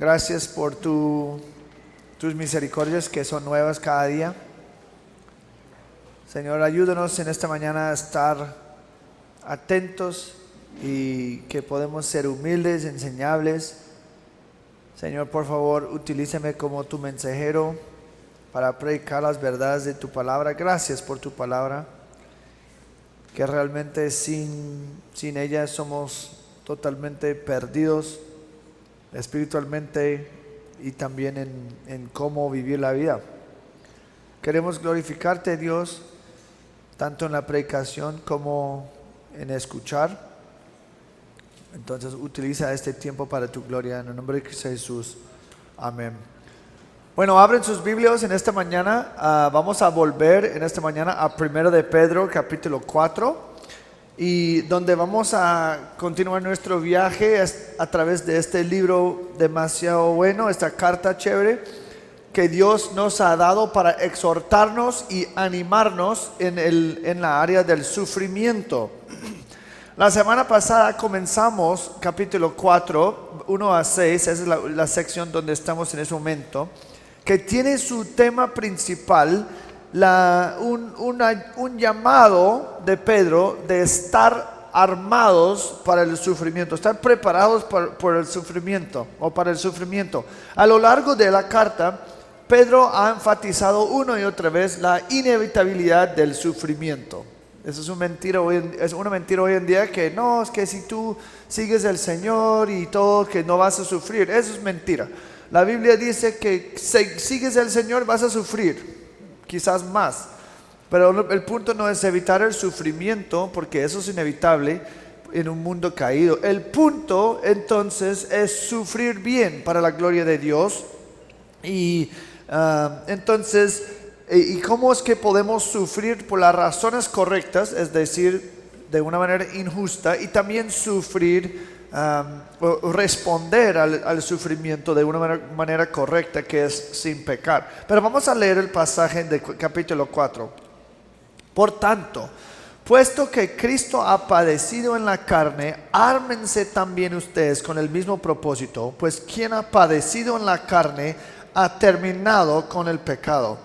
Gracias por tus misericordias que son nuevas cada día. Señor, ayúdanos en esta mañana a estar atentos y que podemos ser humildes, enseñables. Señor, por favor, utilízame como tu mensajero para predicar las verdades de tu palabra. Gracias por tu palabra, que realmente sin ella somos totalmente perdidos espiritualmente y también en cómo vivir la vida. Queremos glorificarte, Dios, tanto en la predicación como en escuchar. Entonces utiliza este tiempo para tu gloria, en el nombre de Cristo Jesús, amén. Bueno, abren sus Biblias en esta mañana. Vamos a volver en esta mañana a 1 de Pedro capítulo 4, y donde vamos a continuar nuestro viaje a través de este libro demasiado bueno, esta carta chévere que Dios nos ha dado para exhortarnos y animarnos en la área del sufrimiento. La semana pasada comenzamos capítulo 4, 1 a 6, esa es la sección donde estamos en ese momento, que tiene su tema principal un llamado de Pedro de estar armados para el sufrimiento, estar preparados por el sufrimiento o para el sufrimiento. A lo largo de la carta, Pedro ha enfatizado una y otra vez la inevitabilidad del sufrimiento. Eso es una mentira hoy en día, que no, es que si tú sigues al Señor y todo, que no vas a sufrir. Eso es mentira. La Biblia dice que si sigues al Señor vas a sufrir, quizás más, pero el punto no es evitar el sufrimiento, porque eso es inevitable en un mundo caído. El punto entonces es sufrir bien para la gloria de Dios. Y entonces, ¿y cómo es que podemos sufrir por las razones correctas? Es decir, de una manera injusta, y también sufrir o responder al sufrimiento de una manera correcta, que es sin pecar. Pero vamos a leer el pasaje de capítulo 4. Por tanto, puesto que Cristo ha padecido en la carne, ármense también ustedes con el mismo propósito, pues quien ha padecido en la carne ha terminado con el pecado,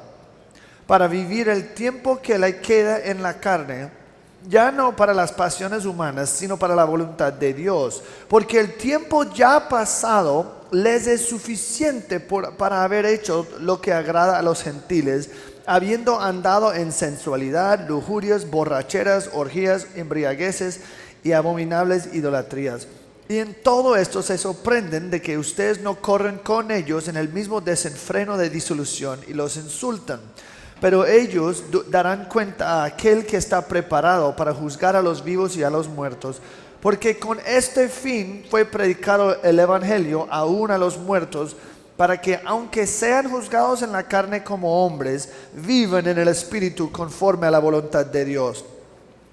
para vivir el tiempo que le queda en la carne, ya no para las pasiones humanas, sino para la voluntad de Dios, porque el tiempo ya pasado les es suficiente para haber hecho lo que agrada a los gentiles, habiendo andado en sensualidad, lujurias, borracheras, orgías, embriagueces y abominables idolatrías. Y en todo esto se sorprenden de que ustedes no corren con ellos en el mismo desenfreno de disolución y los insultan. Pero ellos darán cuenta a aquel que está preparado para juzgar a los vivos y a los muertos, porque con este fin fue predicado el evangelio aún a los muertos, para que aunque sean juzgados en la carne como hombres, vivan en el espíritu conforme a la voluntad de Dios.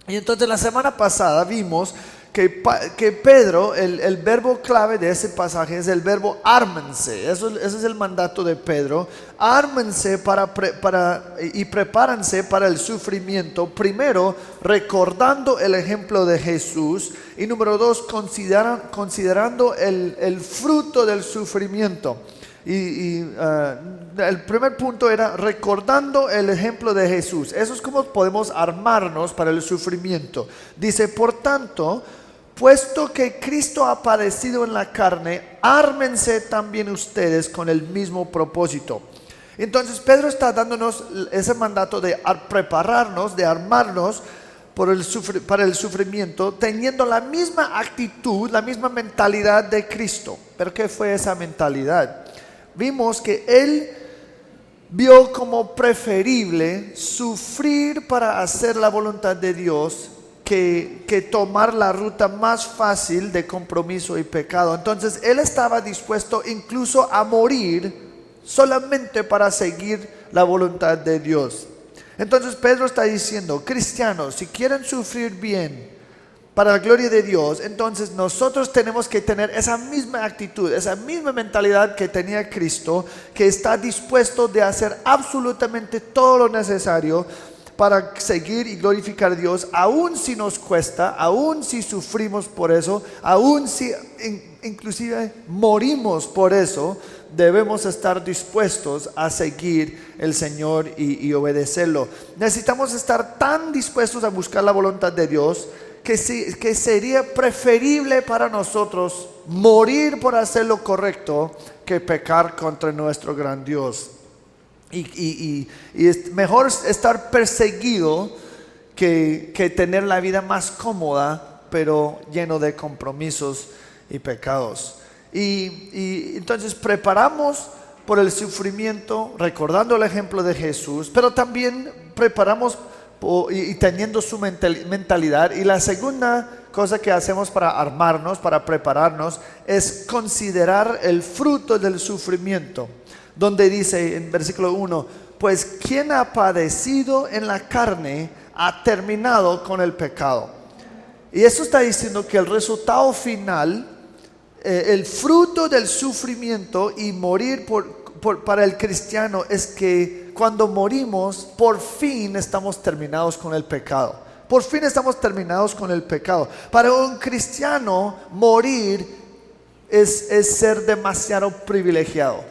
Y entonces la semana pasada vimos que Pedro, el verbo clave de ese pasaje es el verbo ármense. Ese es el mandato de Pedro. Ármense y prepárense para el sufrimiento. Primero, recordando el ejemplo de Jesús. Y número 2, considerando el fruto del sufrimiento. El primer punto era recordando el ejemplo de Jesús. Eso es como podemos armarnos para el sufrimiento. Dice, por tanto, puesto que Cristo ha padecido en la carne, ármense también ustedes con el mismo propósito. Entonces Pedro está dándonos ese mandato de prepararnos, de armarnos para el sufrimiento, teniendo la misma actitud, la misma mentalidad de Cristo. ¿Pero qué fue esa mentalidad? Vimos que Él vio como preferible sufrir para hacer la voluntad de Dios que tomar la ruta más fácil de compromiso y pecado. Entonces Él estaba dispuesto incluso a morir solamente para seguir la voluntad de Dios. Entonces Pedro está diciendo, cristianos, si quieren sufrir bien para la gloria de Dios, entonces nosotros tenemos que tener esa misma actitud, esa misma mentalidad que tenía Cristo, que está dispuesto de hacer absolutamente todo lo necesario para seguir y glorificar a Dios, aun si nos cuesta, aun si sufrimos por eso, aun si inclusive morimos por eso, debemos estar dispuestos a seguir el Señor y obedecerlo. Necesitamos estar tan dispuestos a buscar la voluntad de Dios que sería preferible para nosotros morir por hacer lo correcto que pecar contra nuestro gran Dios. Y es mejor estar perseguido que tener la vida más cómoda, pero lleno de compromisos y pecados. Y entonces preparamos por el sufrimiento, recordando el ejemplo de Jesús, pero también preparamos y teniendo su mentalidad. Y la segunda cosa que hacemos para armarnos, para prepararnos, es considerar el fruto del sufrimiento, donde dice en versículo 1, pues quien ha padecido en la carne ha terminado con el pecado. Y eso está diciendo que el resultado final, el fruto del sufrimiento y morir para el cristiano, es que cuando morimos, por fin estamos terminados con el pecado. Por fin estamos terminados con el pecado. Para un cristiano, morir es ser demasiado privilegiado.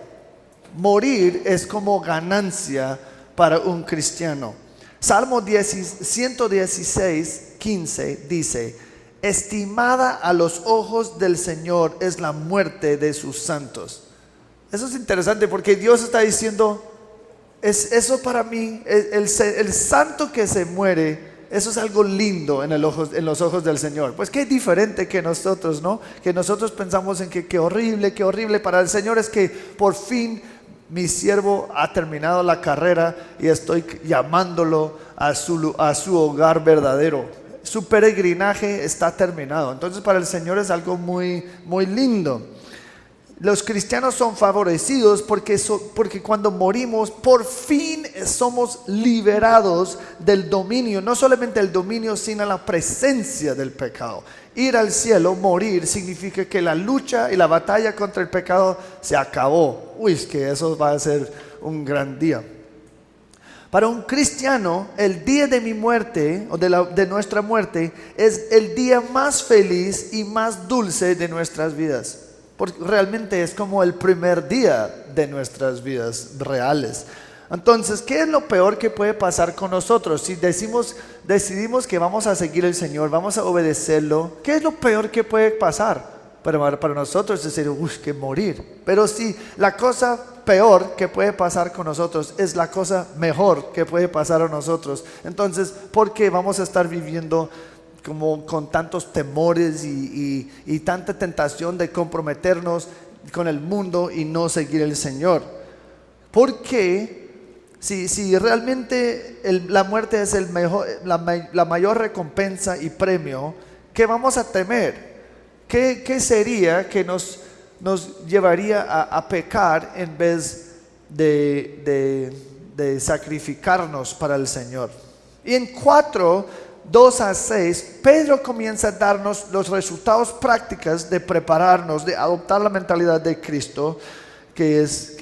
Morir es como ganancia para un cristiano. Salmo 116, 15 dice: estimada a los ojos del Señor es la muerte de sus santos. Eso es interesante porque Dios está diciendo, eso para mí, el santo que se muere, eso es algo lindo en los ojos del Señor. Pues qué diferente que nosotros, ¿no? Que nosotros pensamos en que qué horrible. Para el Señor es que por fin mi siervo ha terminado la carrera y estoy llamándolo a su hogar verdadero. Su peregrinaje está terminado. Entonces para el Señor es algo muy, muy lindo. Los cristianos son favorecidos porque cuando morimos, por fin somos liberados del dominio, no solamente el dominio, sino la presencia del pecado. Ir al cielo, morir, significa que la lucha y la batalla contra el pecado se acabó. Uy, es que eso va a ser un gran día. Para un cristiano, el día de mi muerte o de nuestra muerte es el día más feliz y más dulce de nuestras vidas. Porque realmente es como el primer día de nuestras vidas reales. Entonces, ¿qué es lo peor que puede pasar con nosotros? Si decidimos que vamos a seguir al Señor, vamos a obedecerlo, ¿qué es lo peor que puede pasar? Para nosotros es decir, que morir. Pero si la cosa peor que puede pasar con nosotros es la cosa mejor que puede pasar a nosotros, entonces, ¿por qué vamos a estar viviendo como con tantos temores y tanta tentación de comprometernos con el mundo y no seguir al Señor? Porque si realmente la muerte es la mayor recompensa y premio, ¿qué vamos a temer? ¿Qué sería que nos llevaría a pecar en vez de sacrificarnos para el Señor? Y en 4:2-6, Pedro comienza a darnos los resultados prácticos de prepararnos, de adoptar la mentalidad de Cristo, que es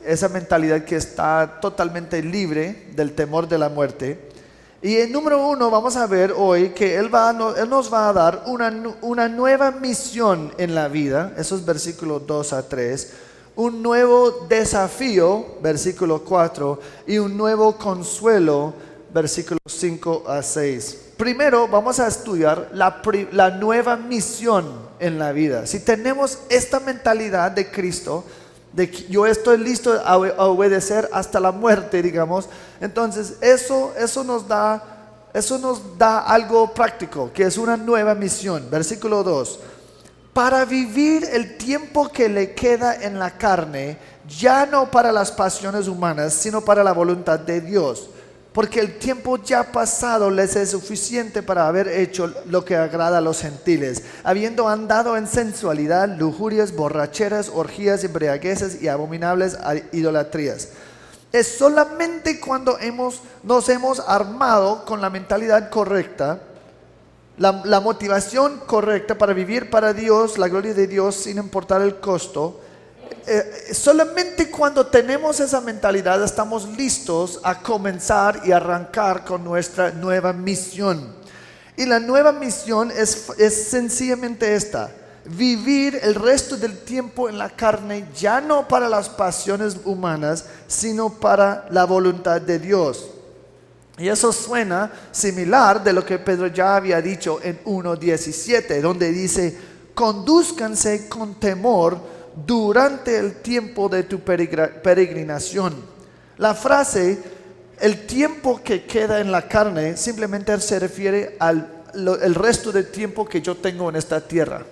esa mentalidad que está totalmente libre del temor de la muerte. Y en número 1 vamos a ver hoy que Él nos va a dar una nueva misión en la vida, esos versículos 2-3, un nuevo desafío, versículo 4, y un nuevo consuelo, versículos 5-6. Primero vamos a estudiar la nueva misión en la vida. Si tenemos esta mentalidad de Cristo, de que yo estoy listo a obedecer hasta la muerte, digamos, entonces eso nos da algo práctico, que es una nueva misión. Versículo 2: para vivir el tiempo que le queda en la carne, ya no para las pasiones humanas, sino para la voluntad de Dios. Porque el tiempo ya pasado les es suficiente para haber hecho lo que agrada a los gentiles, habiendo andado en sensualidad, lujurias, borracheras, orgías, embriagueces y abominables idolatrías. Es solamente cuando nos hemos armado con la mentalidad correcta, la motivación correcta para vivir para Dios, la gloria de Dios sin importar el costo, solamente cuando tenemos esa mentalidad estamos listos a comenzar y arrancar con nuestra nueva misión. Y la nueva misión es sencillamente esta: vivir el resto del tiempo en la carne, ya no para las pasiones humanas, sino para la voluntad de Dios. Y eso suena similar de lo que Pedro ya había dicho en 1:17, donde dice: condúzcanse con temor durante el tiempo de tu peregrinación. La frase, el tiempo que queda en la carne, simplemente se refiere al resto del tiempo que yo tengo en esta tierra.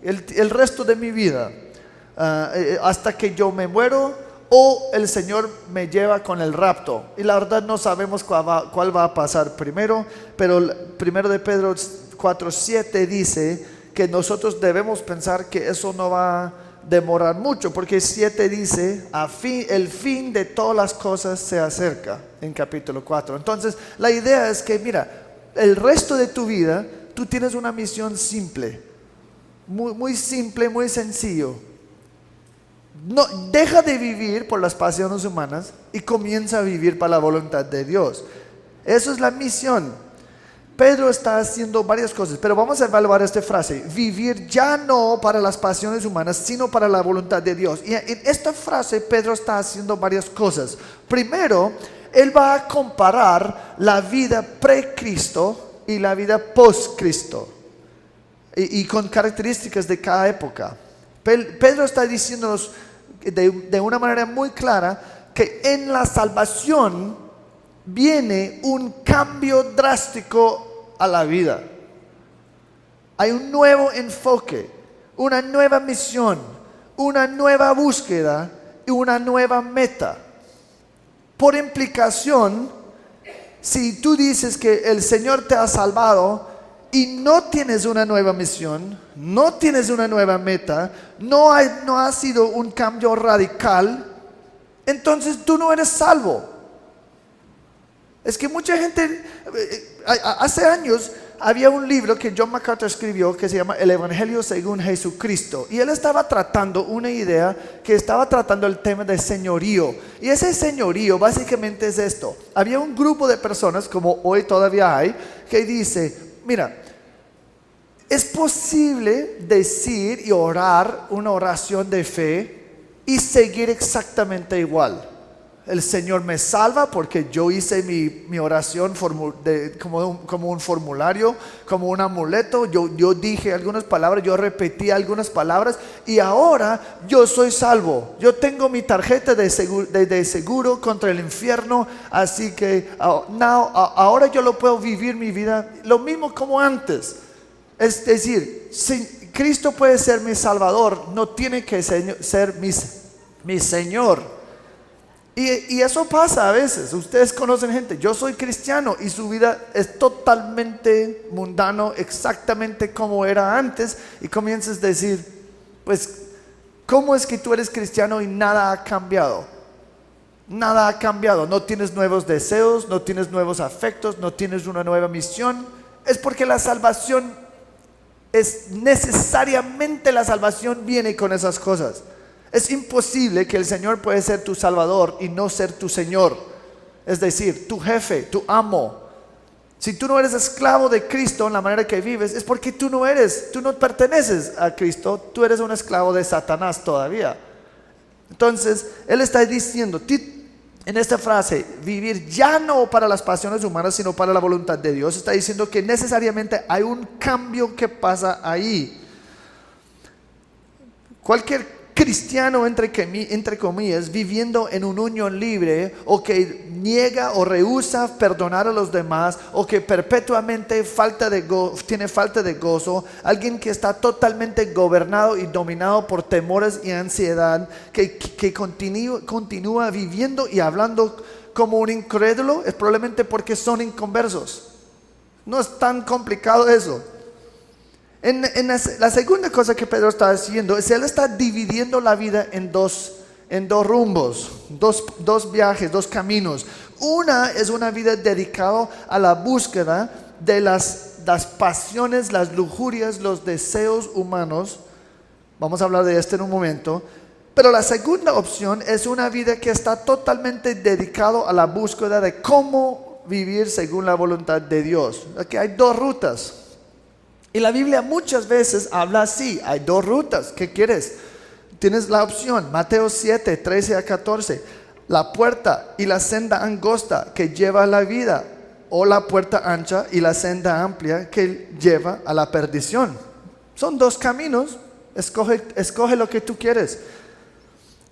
El resto de mi vida, hasta que yo me muero o el Señor me lleva con el rapto. Y la verdad no sabemos cuál va a pasar primero, pero primero de Pedro 4:7 dice que nosotros debemos pensar que eso no va a demorar mucho, porque 7 dice: el fin de todas las cosas se acerca, en capítulo 4. Entonces la idea es que, mira, el resto de tu vida tú tienes una misión simple, muy simple, muy sencillo. No, deja de vivir por las pasiones humanas y comienza a vivir para la voluntad de Dios. Eso es la misión. Pedro está haciendo varias cosas, pero vamos a evaluar esta frase: vivir ya no para las pasiones humanas, sino para la voluntad de Dios. Y en esta frase Pedro está haciendo varias cosas. Primero, él va a comparar la vida pre-Cristo y la vida post-Cristo, y con características de cada época. Pedro está diciéndonos de una manera muy clara que en la salvación viene un cambio drástico a la vida. Hay un nuevo enfoque, una nueva misión, una nueva búsqueda y una nueva meta. Por implicación, si tú dices que el Señor te ha salvado y no tienes una nueva misión, no tienes una nueva meta, no ha sido un cambio radical, entonces tú no eres salvo. Es que mucha gente, hace años había un libro que John MacArthur escribió que se llama El Evangelio según Jesucristo, y él estaba tratando una idea que estaba tratando el tema de señorío. Y ese señorío básicamente es esto: había un grupo de personas, como hoy todavía hay, que dice: mira, es posible decir y orar una oración de fe y seguir exactamente igual. El Señor me salva porque yo hice mi oración como un formulario, como un amuleto. Yo dije algunas palabras, yo repetí algunas palabras y ahora yo soy salvo. Yo tengo mi tarjeta de seguro contra el infierno, así que ahora yo lo puedo vivir mi vida lo mismo como antes. Es decir, si Cristo puede ser mi Salvador, no tiene que ser mi Señor. Y eso pasa a veces. Ustedes conocen gente: yo soy cristiano, y su vida es totalmente mundano, exactamente como era antes, y comienzas a decir: pues, ¿cómo es que tú eres cristiano y nada ha cambiado? Nada ha cambiado. No tienes nuevos deseos, no tienes nuevos afectos, no tienes una nueva misión. Es porque la salvación necesariamente la salvación viene con esas cosas. Es imposible que el Señor puede ser tu Salvador y no ser tu Señor, es decir, tu jefe, tu amo. Si tú no eres esclavo de Cristo en la manera que vives, es porque tú no perteneces a Cristo, tú eres un esclavo de Satanás todavía. Entonces, él está diciendo en esta frase: vivir ya no para las pasiones humanas, sino para la voluntad de Dios. Está diciendo que necesariamente hay un cambio que pasa ahí. Cualquier cristiano, entre comillas, viviendo en una unión libre, o que niega o rehúsa perdonar a los demás, o que perpetuamente tiene falta de gozo, alguien que está totalmente gobernado y dominado por temores y ansiedad, que continúa viviendo y hablando como un incrédulo, es probablemente porque son inconversos. No es tan complicado eso. La segunda cosa que Pedro está haciendo es: él está dividiendo la vida en dos rumbos, dos viajes, dos caminos. Una es una vida dedicada a la búsqueda de las pasiones, las lujurias, los deseos humanos. Vamos a hablar de esto en un momento. Pero la segunda opción es una vida que está totalmente dedicado a la búsqueda de cómo vivir según la voluntad de Dios. Aquí hay dos rutas. Y la Biblia muchas veces habla así, hay dos rutas. ¿Qué quieres? Tienes la opción, Mateo 7, 13 a 14. La puerta y la senda angosta que lleva a la vida, o la puerta ancha y la senda amplia que lleva a la perdición. Son dos caminos, escoge lo que tú quieres.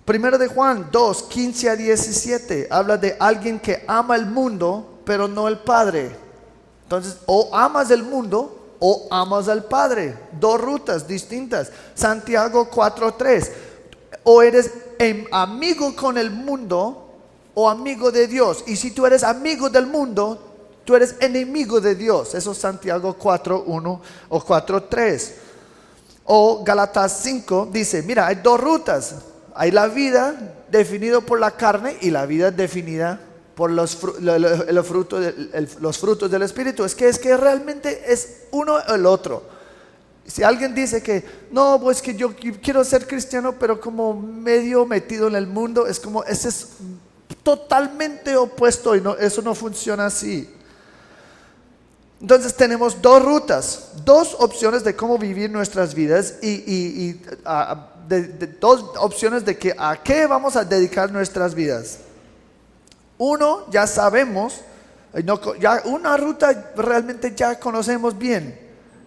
Primero de Juan 2, 15 a 17, habla de alguien que ama el mundo, pero no el Padre. Entonces, o amas el mundo o amas al Padre. Dos rutas distintas. Santiago 4, 3, o eres amigo con el mundo o amigo de Dios. Y si tú eres amigo del mundo, tú eres enemigo de Dios. Eso es Santiago 4, 1 o 4, 3. O Gálatas 5 dice, mira, hay dos rutas. Hay la vida definida por la carne y la vida definida por los frutos del Espíritu. Es que realmente es uno o el otro. Si alguien dice que no, pues que yo quiero ser cristiano, pero como medio metido en el mundo, es como, ese es totalmente opuesto y no, eso no funciona así. Entonces tenemos dos rutas, dos opciones de cómo vivir nuestras vidas dos opciones de que a qué vamos a dedicar nuestras vidas. Uno, ya sabemos, ya una ruta realmente ya conocemos bien,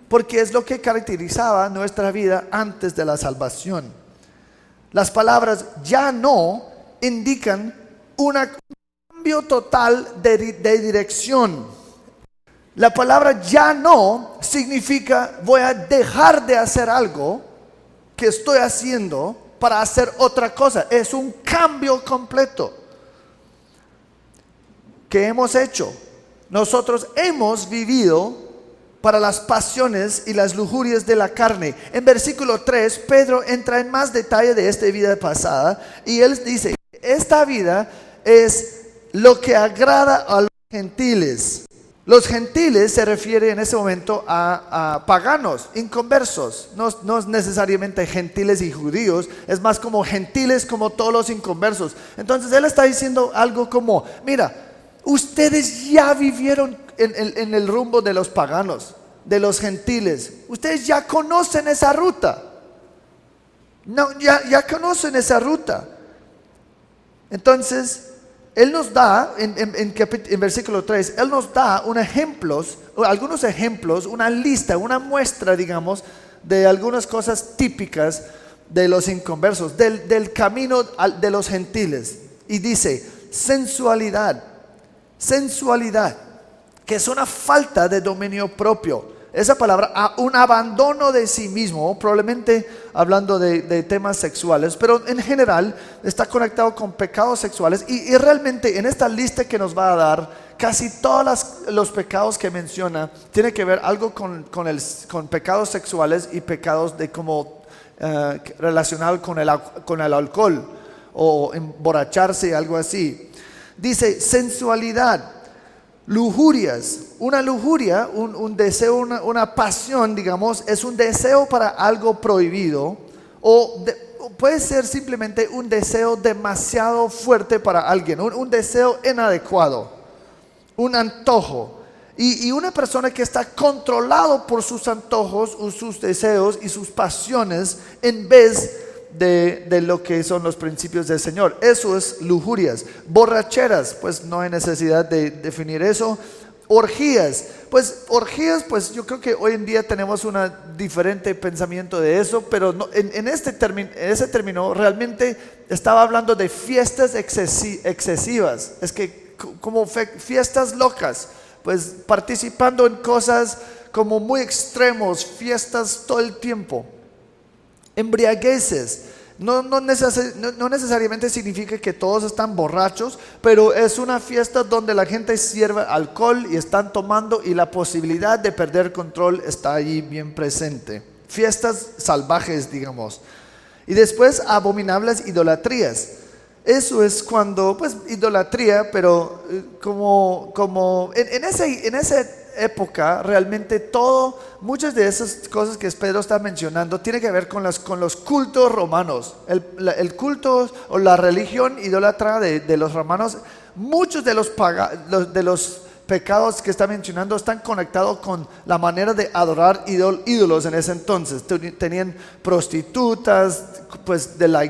porque es lo que caracterizaba nuestra vida antes de la salvación. Las palabras ya no indican un cambio total de dirección. La palabra ya no significa voy a dejar de hacer algo que estoy haciendo para hacer otra cosa. Es un cambio completo que hemos hecho. Nosotros hemos vivido para las pasiones y las lujurias de la carne. En versículo 3, Pedro entra en más detalle de esta vida pasada y él dice, esta vida es lo que agrada a los gentiles. Los gentiles se refiere en ese momento a paganos, inconversos. No es necesariamente gentiles y judíos, es más como gentiles como todos los inconversos. Entonces él está diciendo algo como, mira, ustedes ya vivieron en el rumbo de los paganos, de los gentiles. Ustedes ya conocen esa ruta. No, ya conocen esa ruta. Entonces él nos da, en versículo 3, él nos da algunos ejemplos, una lista, una muestra, digamos, de algunas cosas típicas de los inconversos, del camino de los gentiles. Y dice, sensualidad, que es una falta de dominio propio. Esa palabra, un abandono de sí mismo, probablemente hablando de temas sexuales, pero en general está conectado con pecados sexuales. Y realmente en esta lista que nos va a dar, casi todos los pecados que menciona tiene que ver algo con pecados sexuales y pecados de como relacionados con el alcohol o emborracharse, algo así. Dice sensualidad, lujurias. Una lujuria, un deseo, una pasión, digamos, es un deseo para algo prohibido o puede ser simplemente un deseo demasiado fuerte para alguien, un deseo inadecuado, un antojo. Y una persona que está controlado por sus antojos, sus deseos y sus pasiones en vez de lo que son los principios del Señor. Eso es lujurias. Borracheras, pues no hay necesidad de definir eso. Orgías, pues yo creo que hoy en día tenemos un diferente pensamiento de eso, pero no, ese término realmente estaba hablando de fiestas excesivas. Es que como fiestas locas, pues participando en cosas como muy extremos, fiestas todo el tiempo. Embriagueces, no necesariamente significa que todos están borrachos, pero es una fiesta donde la gente sirve alcohol y están tomando y la posibilidad de perder control está allí bien presente. Fiestas salvajes, digamos. Y después abominables idolatrías. Eso es cuando, pues idolatría, pero como en ese época realmente muchas de esas cosas que Pedro está mencionando tiene que ver con los cultos romanos, el culto o la religión idólatra de los romanos. Muchos de los pecados que está mencionando están conectados con la manera de adorar ídolos en ese entonces. Tenían prostitutas pues de la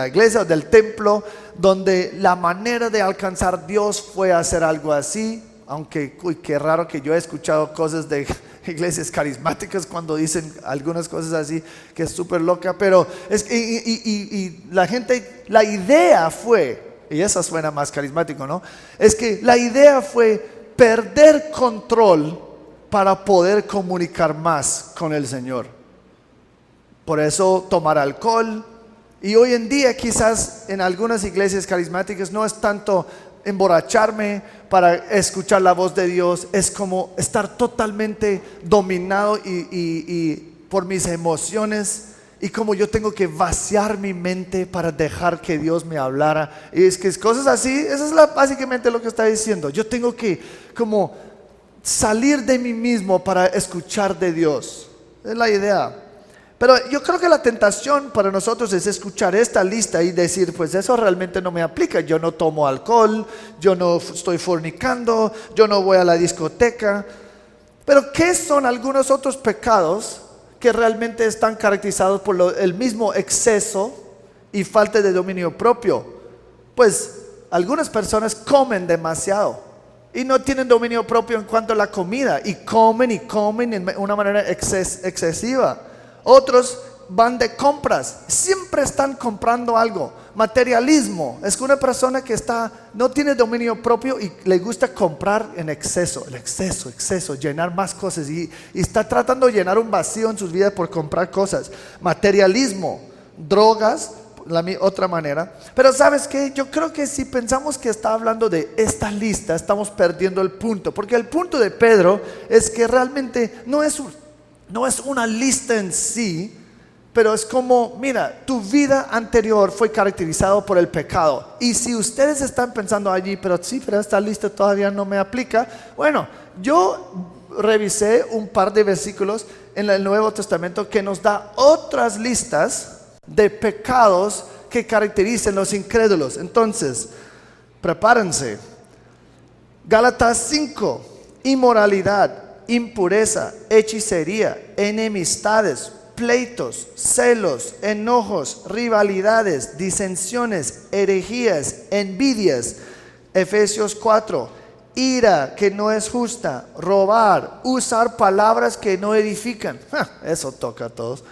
iglesia o del templo, donde la manera de alcanzar a Dios fue hacer algo así. Aunque, qué raro que yo he escuchado cosas de iglesias carismáticas cuando dicen algunas cosas así, que es súper loca. Pero la idea fue, y eso suena más carismático, ¿no? Es que la idea fue perder control para poder comunicar más con el Señor. Por eso tomar alcohol. Y hoy en día quizás en algunas iglesias carismáticas no es tanto emborracharme para escuchar la voz de Dios, es como estar totalmente dominado y por mis emociones, y como yo tengo que vaciar mi mente para dejar que Dios me hablara. Y es que es cosas así. Eso es básicamente lo que está diciendo. Yo tengo que como salir de mí mismo para escuchar de Dios. Es la idea. Pero yo creo que la tentación para nosotros es escuchar esta lista y decir, pues eso realmente no me aplica. Yo no tomo alcohol, yo no estoy fornicando, yo no voy a la discoteca. Pero ¿qué son algunos otros pecados que realmente están caracterizados por el mismo exceso y falta de dominio propio? Pues algunas personas comen demasiado y no tienen dominio propio en cuanto a la comida, y comen en una manera excesiva. Otros van de compras, siempre están comprando algo. Materialismo, es que una persona que no tiene dominio propio y le gusta comprar en exceso, llenar más cosas, y está tratando de llenar un vacío en sus vidas por comprar cosas. Materialismo, drogas, otra manera. Pero ¿sabes qué? Yo creo que si pensamos que está hablando de esta lista, estamos perdiendo el punto, porque el punto de Pedro es que realmente no es una lista en sí, pero es como, mira, tu vida anterior fue caracterizado por el pecado. Y si ustedes están pensando allí, pero esta lista todavía no me aplica. Bueno, yo revisé un par de versículos en el Nuevo Testamento que nos da otras listas de pecados que caracterizan los incrédulos. Entonces, prepárense. Gálatas 5, inmoralidad, impureza, hechicería, enemistades, pleitos, celos, enojos, rivalidades, disensiones, herejías, envidias. Efesios 4, ira que no es justa, robar, usar palabras que no edifican. Eso toca a todos.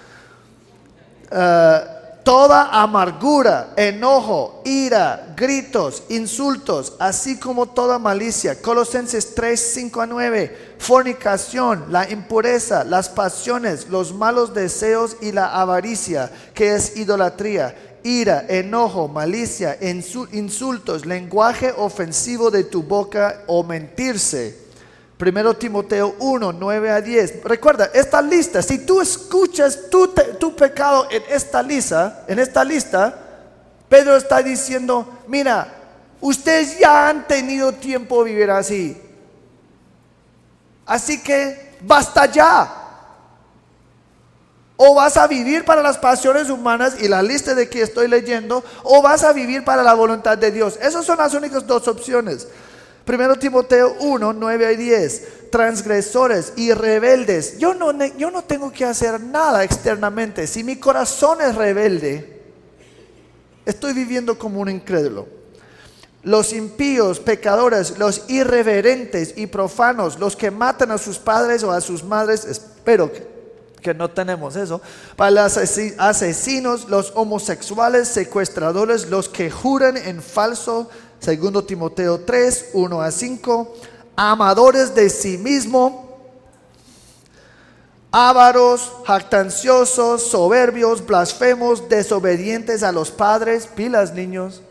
Toda amargura, enojo, ira, gritos, insultos, así como toda malicia. Colosenses 3, 5 a 9. Fornicación, la impureza, las pasiones, los malos deseos y la avaricia, que es idolatría. Ira, enojo, malicia, insultos, lenguaje ofensivo de tu boca o mentirse. 1 Timoteo 1, 9 a 10. Recuerda, esta lista, si tú escuchas tu pecado en esta lista, Pedro está diciendo, mira, ustedes ya han tenido tiempo de vivir así. Así que basta ya. O vas a vivir para las pasiones humanas y la lista de que estoy leyendo, o vas a vivir para la voluntad de Dios. Esas son las únicas dos opciones. 1 Timoteo 1, 9 y 10. Transgresores y rebeldes. Yo no tengo que hacer nada externamente. Si mi corazón es rebelde, estoy viviendo como un incrédulo. Los impíos, pecadores, los irreverentes y profanos, los que matan a sus padres o a sus madres. Espero que no tenemos eso. Para los asesinos, los homosexuales, secuestradores, los que juran en falso. 2 Timoteo 3, 1 a 5. Amadores de sí mismo, ávaros, jactanciosos, soberbios, blasfemos, desobedientes a los padres. Pilas, niños.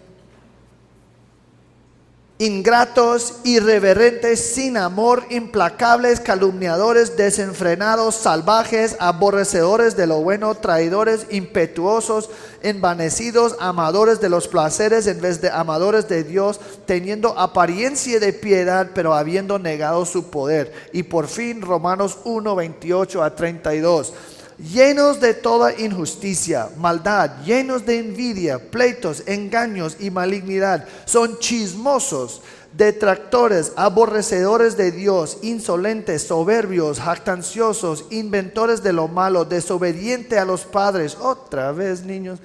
ingratos, irreverentes, sin amor, implacables, calumniadores, desenfrenados, salvajes, aborrecedores de lo bueno, traidores, impetuosos, envanecidos, amadores de los placeres en vez de amadores de Dios, teniendo apariencia de piedad, pero habiendo negado su poder. Y por fin, Romanos 1, 28 a 32. Llenos de toda injusticia, maldad, llenos de envidia, pleitos, engaños y malignidad. Son chismosos, detractores, aborrecedores de Dios, insolentes, soberbios, jactanciosos, inventores de lo malo, desobedientes a los padres. Otra vez, niños.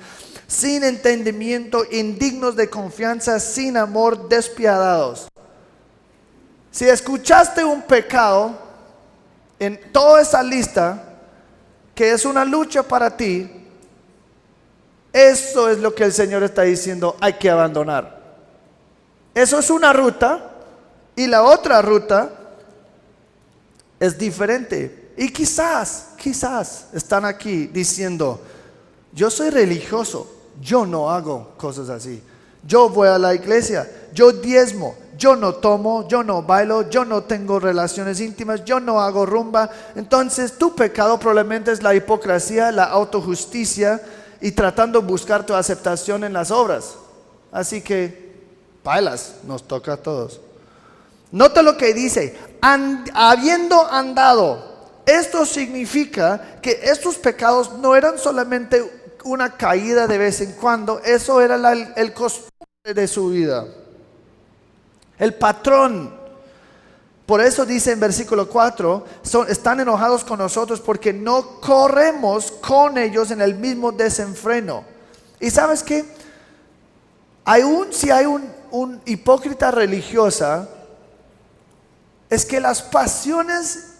Sin entendimiento, indignos de confianza, sin amor, despiadados. Si escuchaste un pecado en toda esa lista, que es una lucha para ti, eso es lo que el Señor está diciendo, hay que abandonar. Eso es una ruta, y la otra ruta es diferente. Y quizás están aquí diciendo, yo soy religioso, yo no hago cosas así. Yo voy a la iglesia, yo diezmo, yo no tomo, yo no bailo, yo no tengo relaciones íntimas, yo no hago rumba. Entonces tu pecado probablemente es la hipocresía, la autojusticia y tratando de buscar tu aceptación en las obras. Así que, bailas, nos toca a todos. Nota lo que dice, habiendo andado. Esto significa que estos pecados no eran solamente una caída de vez en cuando, eso era el costumbre de su vida. El patrón. Por eso dice en versículo 4, están enojados con nosotros porque no corremos con ellos en el mismo desenfreno. ¿Y sabes qué? Si hay un hipócrita religiosa, es que las pasiones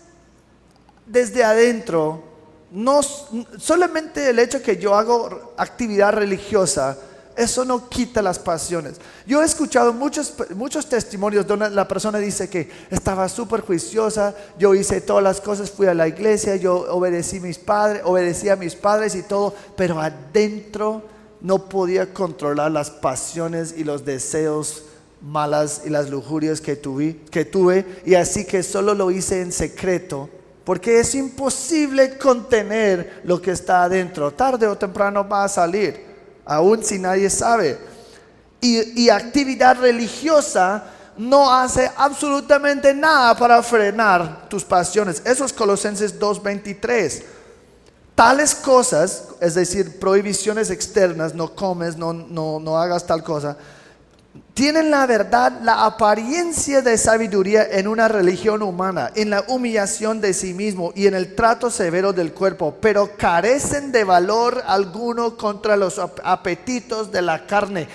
desde adentro, no solamente el hecho que yo hago actividad religiosa, eso no quita las pasiones. Yo he escuchado muchos testimonios donde la persona dice que estaba súper juiciosa, yo hice todas las cosas, fui a la iglesia, yo obedecí a mis padres y todo, pero adentro no podía controlar las pasiones y los deseos malas y las lujurias que tuve, y así que solo lo hice en secreto, porque es imposible contener lo que está adentro. Tarde o temprano va a salir, aun si nadie sabe. Y actividad religiosa no hace absolutamente nada para frenar tus pasiones. Eso es Colosenses 2:23. Tales cosas, es decir, prohibiciones externas, no comes, no hagas tal cosa, tienen la verdad, la apariencia de sabiduría en una religión humana, en la humillación de sí mismo y en el trato severo del cuerpo, pero carecen de valor alguno contra los apetitos de la carne.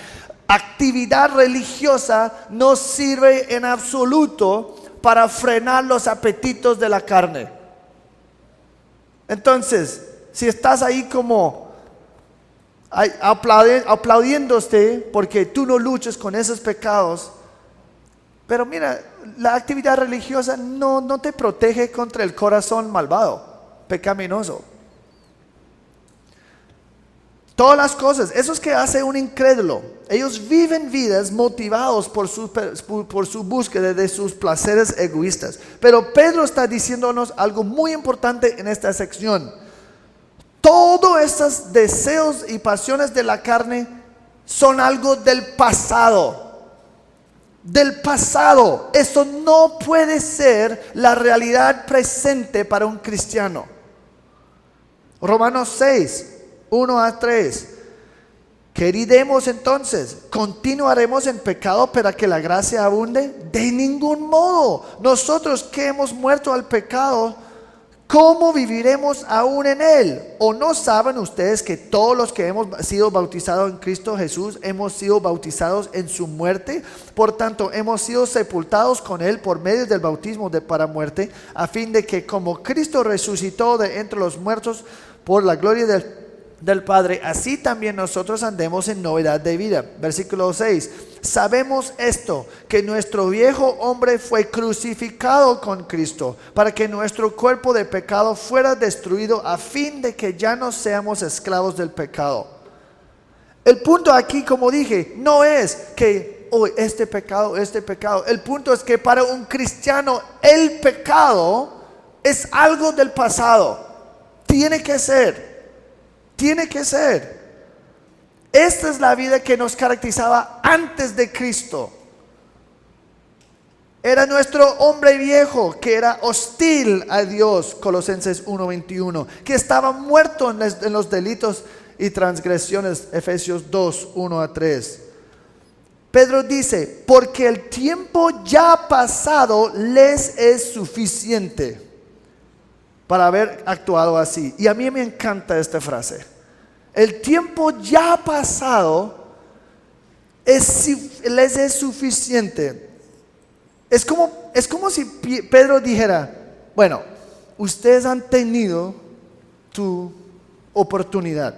Actividad religiosa no sirve en absoluto para frenar los apetitos de la carne. Entonces, si estás ahí como aplaudiéndote porque tú no luchas con esos pecados, pero mira, la actividad religiosa no te protege contra el corazón malvado, pecaminoso. Todas las cosas, eso es que hace un incrédulo. Ellos viven vidas motivados por su búsqueda de sus placeres egoístas. Pero Pedro está diciéndonos algo muy importante en esta sección. Todos estos deseos y pasiones de la carne son algo del pasado. Del pasado. Eso no puede ser la realidad presente para un cristiano. Romanos 6, 1 a 3. ¿Qué diremos entonces? ¿Continuaremos en pecado para que la gracia abunde? De ningún modo. Nosotros que hemos muerto al pecado, ¿cómo viviremos aún en él? ¿O no saben ustedes que todos los que hemos sido bautizados en Cristo Jesús hemos sido bautizados en su muerte? Por tanto, hemos sido sepultados con él por medio del bautismo para muerte, a fin de que como Cristo resucitó de entre los muertos por la gloria del Padre, así también nosotros andemos en novedad de vida. Versículo 6. Sabemos esto, que nuestro viejo hombre fue crucificado con Cristo, para que nuestro cuerpo de pecado fuera destruido, a fin de que ya no seamos esclavos del pecado. El punto aquí, como dije, no es que oh, este pecado. El punto es que para un cristiano el pecado es algo del pasado. Tiene que ser. Esta es la vida que nos caracterizaba antes de Cristo. Era nuestro hombre viejo que era hostil a Dios, Colosenses 1:21, que estaba muerto en los delitos y transgresiones, Efesios 2:1-3. Pedro dice, porque el tiempo ya pasado les es suficiente para haber actuado así. Y a mí me encanta esta frase. El tiempo ya pasado les es suficiente. Es como si Pedro dijera, bueno, ustedes han tenido tu oportunidad.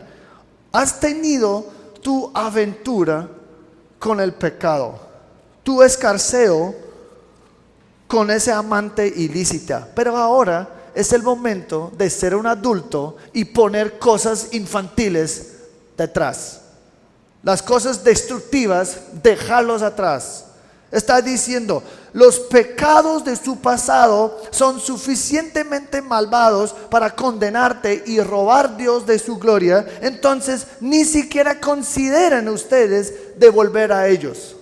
Has tenido tu aventura con el pecado, tu escarceo con ese amante ilícita. Pero ahora es el momento de ser un adulto y poner cosas infantiles detrás. Las cosas destructivas, dejarlos atrás. Está diciendo, los pecados de su pasado son suficientemente malvados para condenarte y robar Dios de su gloria. Entonces ni siquiera consideren ustedes de volver a ellos.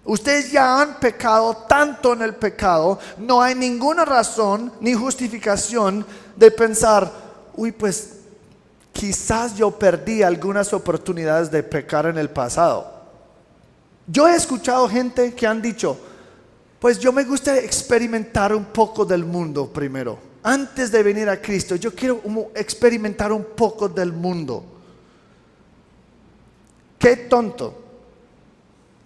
Ustedes ya han pecado tanto en el pecado. No hay ninguna razón ni justificación de pensar, uy, pues quizás yo perdí algunas oportunidades de pecar en el pasado. Yo he escuchado gente que han dicho, pues yo me gusta experimentar un poco del mundo primero. Antes de venir a Cristo, yo quiero experimentar un poco del mundo. Qué tonto.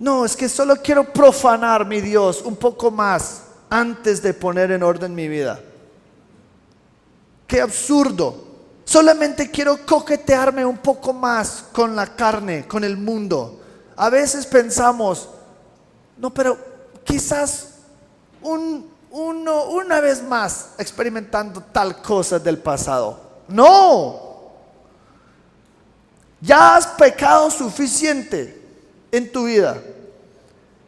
No, es que solo quiero profanar mi Dios un poco más antes de poner en orden mi vida. Qué absurdo. Solamente quiero coquetearme un poco más con la carne, con el mundo. A veces pensamos, no, pero quizás una vez más experimentando tal cosa del pasado. No, ya has pecado suficiente en tu vida.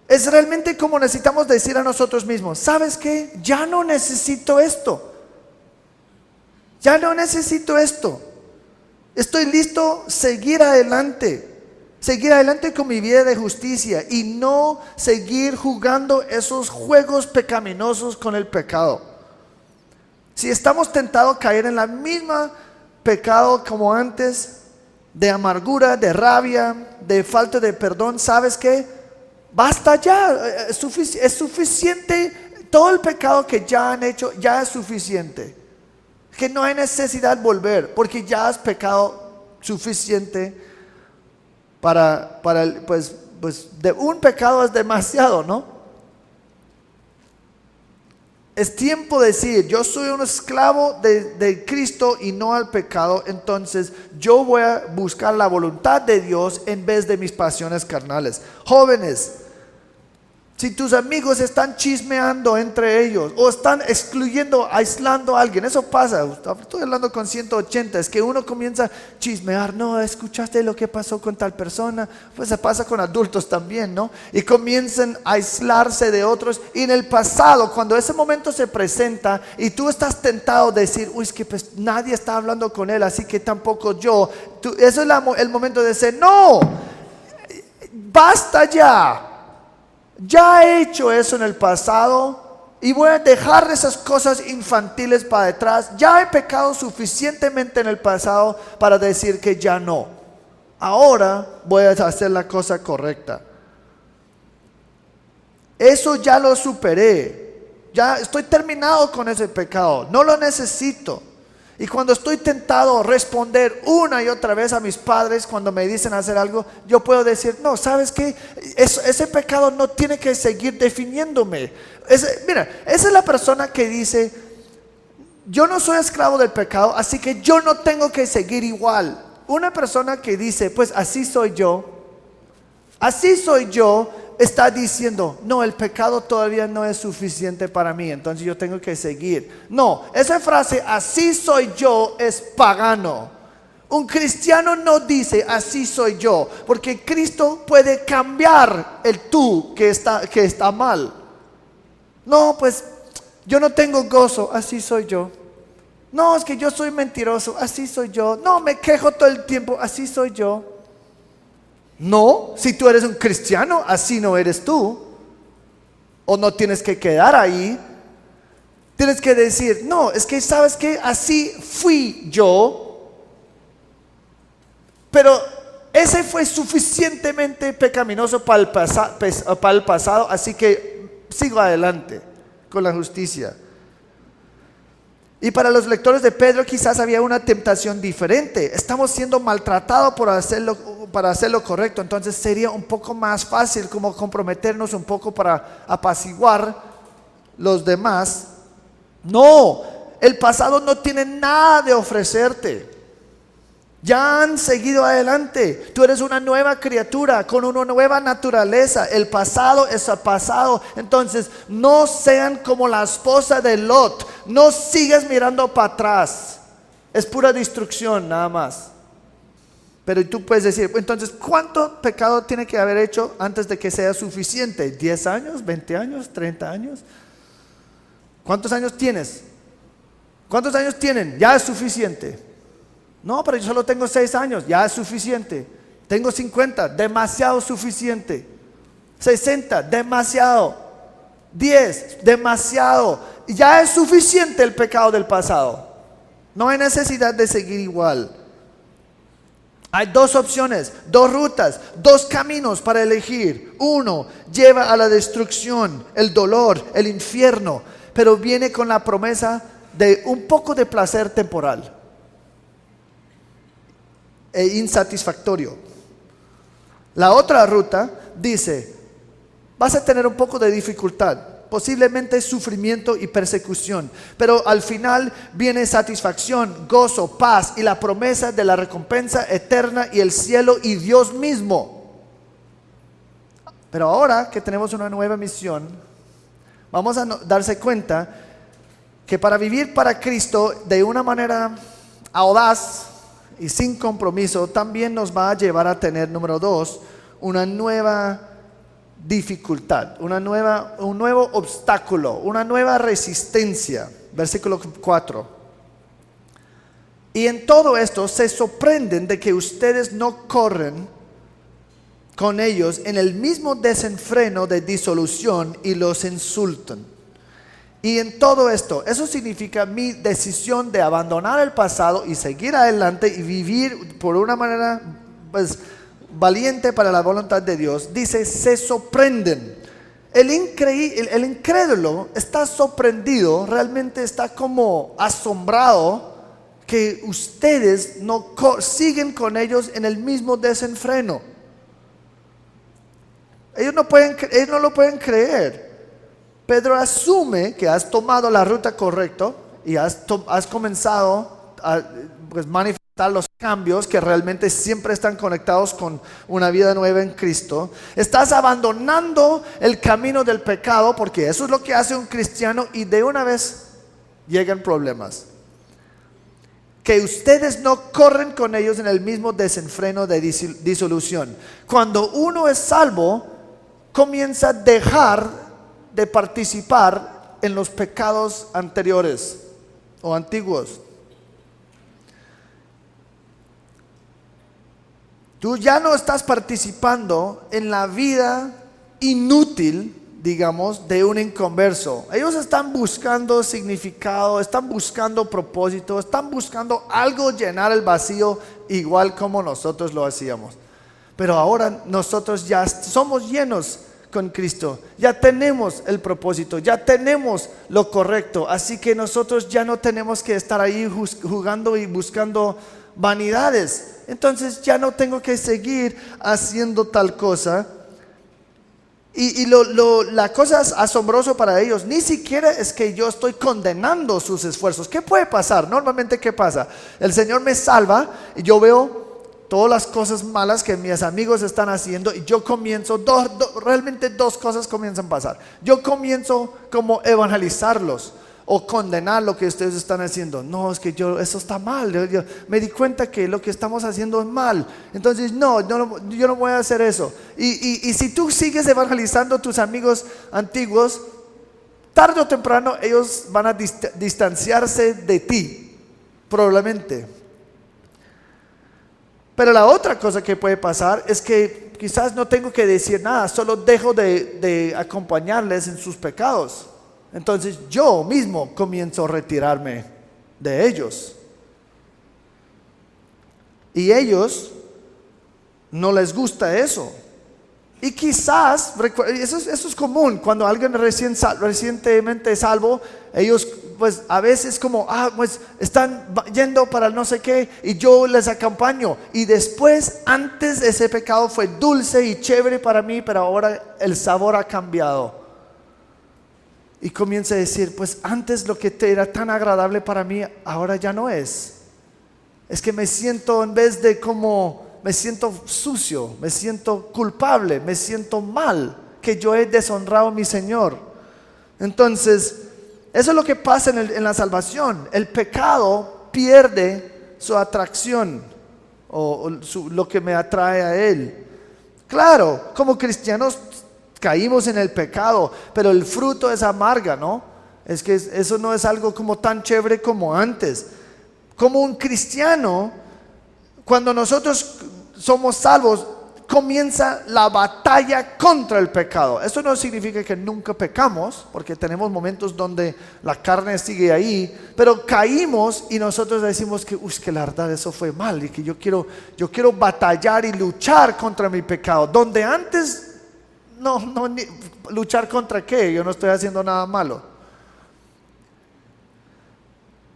Es realmente como necesitamos decir a nosotros mismos, ¿sabes qué? Ya no necesito esto. Ya no necesito esto. Estoy listo a seguir adelante con mi vida de justicia y no seguir jugando esos juegos pecaminosos con el pecado. Si estamos tentados a caer en la misma pecado como antes, de amargura, de rabia, de falta de perdón, ¿sabes qué? Basta ya, es suficiente. Todo el pecado que ya han hecho ya es suficiente. Que no hay necesidad de volver, porque ya has pecado suficiente. Pues de un pecado es demasiado, ¿no? Es tiempo de decir, yo soy un esclavo de Cristo y no al pecado. Entonces yo voy a buscar la voluntad de Dios en vez de mis pasiones carnales. Jóvenes, si tus amigos están chismeando entre ellos o están aislando a alguien, eso pasa. Estoy hablando con 180, es que uno comienza a chismear. No, ¿escuchaste lo que pasó con tal persona? Pues se pasa con adultos también, ¿no? Y comienzan a aislarse de otros. Y en el pasado, cuando ese momento se presenta y tú estás tentado a decir, uy, es que pues nadie está hablando con él, así que tampoco yo. Eso es el momento de decir, no, basta ya. Ya he hecho eso en el pasado y voy a dejar esas cosas infantiles para detrás. Ya he pecado suficientemente en el pasado para decir que ya no. Ahora voy a hacer la cosa correcta. Eso ya lo superé. Ya estoy terminado con ese pecado. No lo necesito. Y cuando estoy tentado a responder una y otra vez a mis padres cuando me dicen hacer algo, yo puedo decir, no, ¿sabes qué? Ese pecado no tiene que seguir definiéndome. Mira, esa es la persona que dice, yo no soy esclavo del pecado, así que yo no tengo que seguir igual. Una persona que dice, pues así soy yo, está diciendo, no, el pecado todavía no es suficiente para mí, entonces yo tengo que seguir. No, esa frase, así soy yo, es pagano. Un cristiano no dice así soy yo, porque Cristo puede cambiar el tú que está mal. No, pues yo no tengo gozo, así soy yo. No, es que yo soy mentiroso, así soy yo. No, me quejo todo el tiempo, así soy yo. No, si tú eres un cristiano, así no eres tú. O no tienes que quedar ahí. Tienes que decir, no, es que sabes que así fui yo. Pero ese fue suficientemente pecaminoso para el pasado, así que sigo adelante con la justicia. Y para los lectores de Pedro quizás había una tentación diferente. Estamos siendo maltratados para hacer lo correcto, entonces sería un poco más fácil como comprometernos un poco para apaciguar los demás. No, el pasado no tiene nada de ofrecerte. Ya han seguido adelante. Tú eres una nueva criatura con una nueva naturaleza. El pasado es el pasado. Entonces no sean como la esposa de Lot. No sigas mirando para atrás. Es pura destrucción nada más. Pero tú puedes decir, entonces, ¿cuánto pecado tiene que haber hecho antes de que sea suficiente? ¿10 años? ¿20 años? ¿30 años? ¿Cuántos años tienes? ¿Cuántos años tienen? Ya es suficiente. No, pero yo solo tengo 6 años, ya es suficiente. Tengo 50, demasiado suficiente. 60, demasiado. 10, demasiado. Ya es suficiente el pecado del pasado. No hay necesidad de seguir igual. Hay 2 opciones, 2 rutas, 2 caminos para elegir. Uno lleva a la destrucción, el dolor, el infierno, pero viene con la promesa de un poco de placer temporal e insatisfactorio. La otra ruta dice, vas a tener un poco de dificultad, posiblemente sufrimiento y persecución, pero al final viene satisfacción, gozo, paz y la promesa de la recompensa eterna y el cielo y Dios mismo. Pero ahora que tenemos una nueva misión, vamos a darse cuenta que para vivir para Cristo de una manera audaz y sin compromiso, también nos va a llevar a tener, número 2, una nueva dificultad, un nuevo obstáculo, una nueva resistencia. Versículo 4. Y en todo esto se sorprenden de que ustedes no corren con ellos en el mismo desenfreno de disolución y los insultan. Y en todo esto, eso significa mi decisión de abandonar el pasado y seguir adelante y vivir por una manera valiente para la voluntad de Dios. Dice, se sorprenden. El incrédulo está sorprendido, realmente está como asombrado que ustedes no siguen con ellos en el mismo desenfreno. Ellos no lo pueden creer. Pedro asume que has tomado la ruta correcta y has comenzado a manifestar los cambios que realmente siempre están conectados con una vida nueva en Cristo. Estás abandonando el camino del pecado, porque eso es lo que hace un cristiano, y de una vez llegan problemas. Que ustedes no corren con ellos en el mismo desenfreno de disolución. Cuando uno es salvo, comienza a dejar de participar en los pecados anteriores o antiguos. Tú ya no estás participando en la vida inútil, digamos, de un inconverso. Ellos están buscando significado, están buscando propósito, están buscando algo, llenar el vacío, igual como nosotros lo hacíamos. Pero ahora nosotros ya somos llenos con Cristo, ya tenemos el propósito, ya tenemos lo correcto, así que nosotros ya no tenemos que estar ahí jugando y buscando vanidades. Entonces ya no tengo que seguir haciendo tal cosa. Y la cosa es asombrosa para ellos. Ni siquiera es que yo estoy condenando sus esfuerzos. ¿Qué puede pasar? Normalmente, ¿qué pasa? El Señor me salva y yo veo todas las cosas malas que mis amigos están haciendo, y yo comienzo, realmente 2 cosas comienzan a pasar. Yo comienzo como evangelizarlos, o condenar lo que ustedes están haciendo. No, es que eso está mal. Yo me di cuenta que lo que estamos haciendo es mal. Entonces, yo no voy a hacer eso. Y si tú sigues evangelizando a tus amigos antiguos, tarde o temprano ellos van a distanciarse de ti, probablemente. Pero la otra cosa que puede pasar es que quizás no tengo que decir nada, solo dejo de acompañarles en sus pecados. Entonces yo mismo comienzo a retirarme de ellos. Y ellos no les gusta eso. Y quizás, eso es común, cuando alguien recientemente salvo, ellos pues a veces como, pues están yendo para no sé qué y yo les acompaño. Y después, antes ese pecado fue dulce y chévere para mí, pero ahora el sabor ha cambiado. Y comienza a decir, pues antes lo que era tan agradable para mí, ahora ya no es. Es que me siento, en vez de me siento sucio, me siento culpable, me siento mal, que yo he deshonrado a mi Señor. Entonces, eso es lo que pasa en la salvación. El pecado pierde su atracción lo que me atrae a Él. Claro, como cristianos caímos en el pecado, pero el fruto es amarga, ¿no? Es que eso no es algo como tan chévere como antes. Como un cristiano, cuando nosotros somos salvos, comienza la batalla contra el pecado. Eso no significa que nunca pecamos, porque tenemos momentos donde la carne sigue ahí, pero caímos y nosotros decimos que la verdad eso fue mal y que yo quiero batallar y luchar contra mi pecado, donde antes luchar contra qué, yo no estoy haciendo nada malo.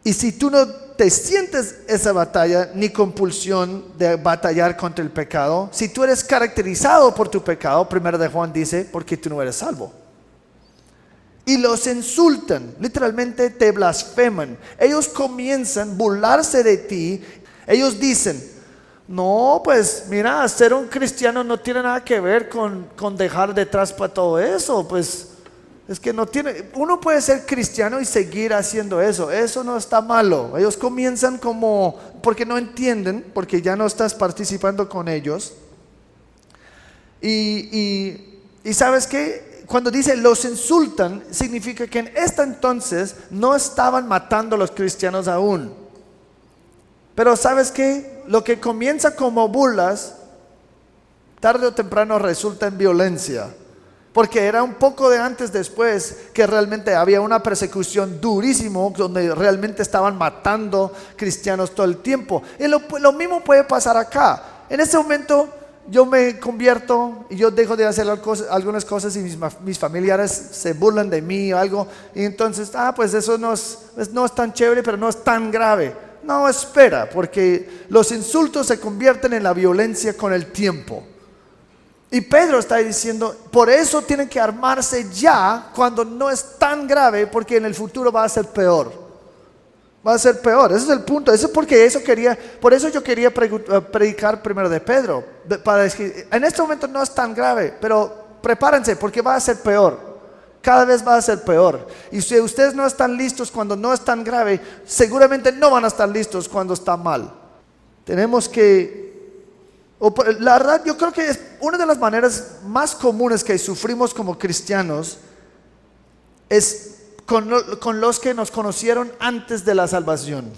Y si tú no te sientes esa batalla ni compulsión de batallar contra el pecado, si tú eres caracterizado por tu pecado, 1 de Juan dice, porque tú no eres salvo. Y los insultan, literalmente te blasfeman. Ellos comienzan a burlarse de ti. Ellos dicen, no, pues mira, ser un cristiano no tiene nada que ver con dejar detrás para todo eso, pues es que no tiene, uno puede ser cristiano y seguir haciendo eso no está malo. Ellos comienzan porque no entienden, porque ya no estás participando con ellos. Y ¿sabes qué? Cuando dice los insultan, significa que en este entonces no estaban matando a los cristianos aún. Pero ¿sabes qué? Lo que comienza como burlas, tarde o temprano resulta en violencia. Porque era un poco de antes después que realmente había una persecución durísima, donde realmente estaban matando cristianos todo el tiempo. Y lo mismo puede pasar acá. En este momento yo me convierto y yo dejo de hacer algunas cosas y mis familiares se burlan de mí o algo. Y entonces, pues eso no es tan chévere, pero no es tan grave. No, espera, porque los insultos se convierten en la violencia con el tiempo. Y Pedro está diciendo, por eso tienen que armarse ya cuando no es tan grave, porque en el futuro va a ser peor. Va a ser peor, ese es el punto. Por eso yo quería predicar primero de Pedro, para decir, en este momento no es tan grave, pero prepárense porque va a ser peor. Cada vez va a ser peor. Y si ustedes no están listos cuando no es tan grave, seguramente no van a estar listos cuando está mal. Tenemos que... La verdad, yo creo que es una de las maneras más comunes que sufrimos como cristianos es con los que nos conocieron antes de la salvación.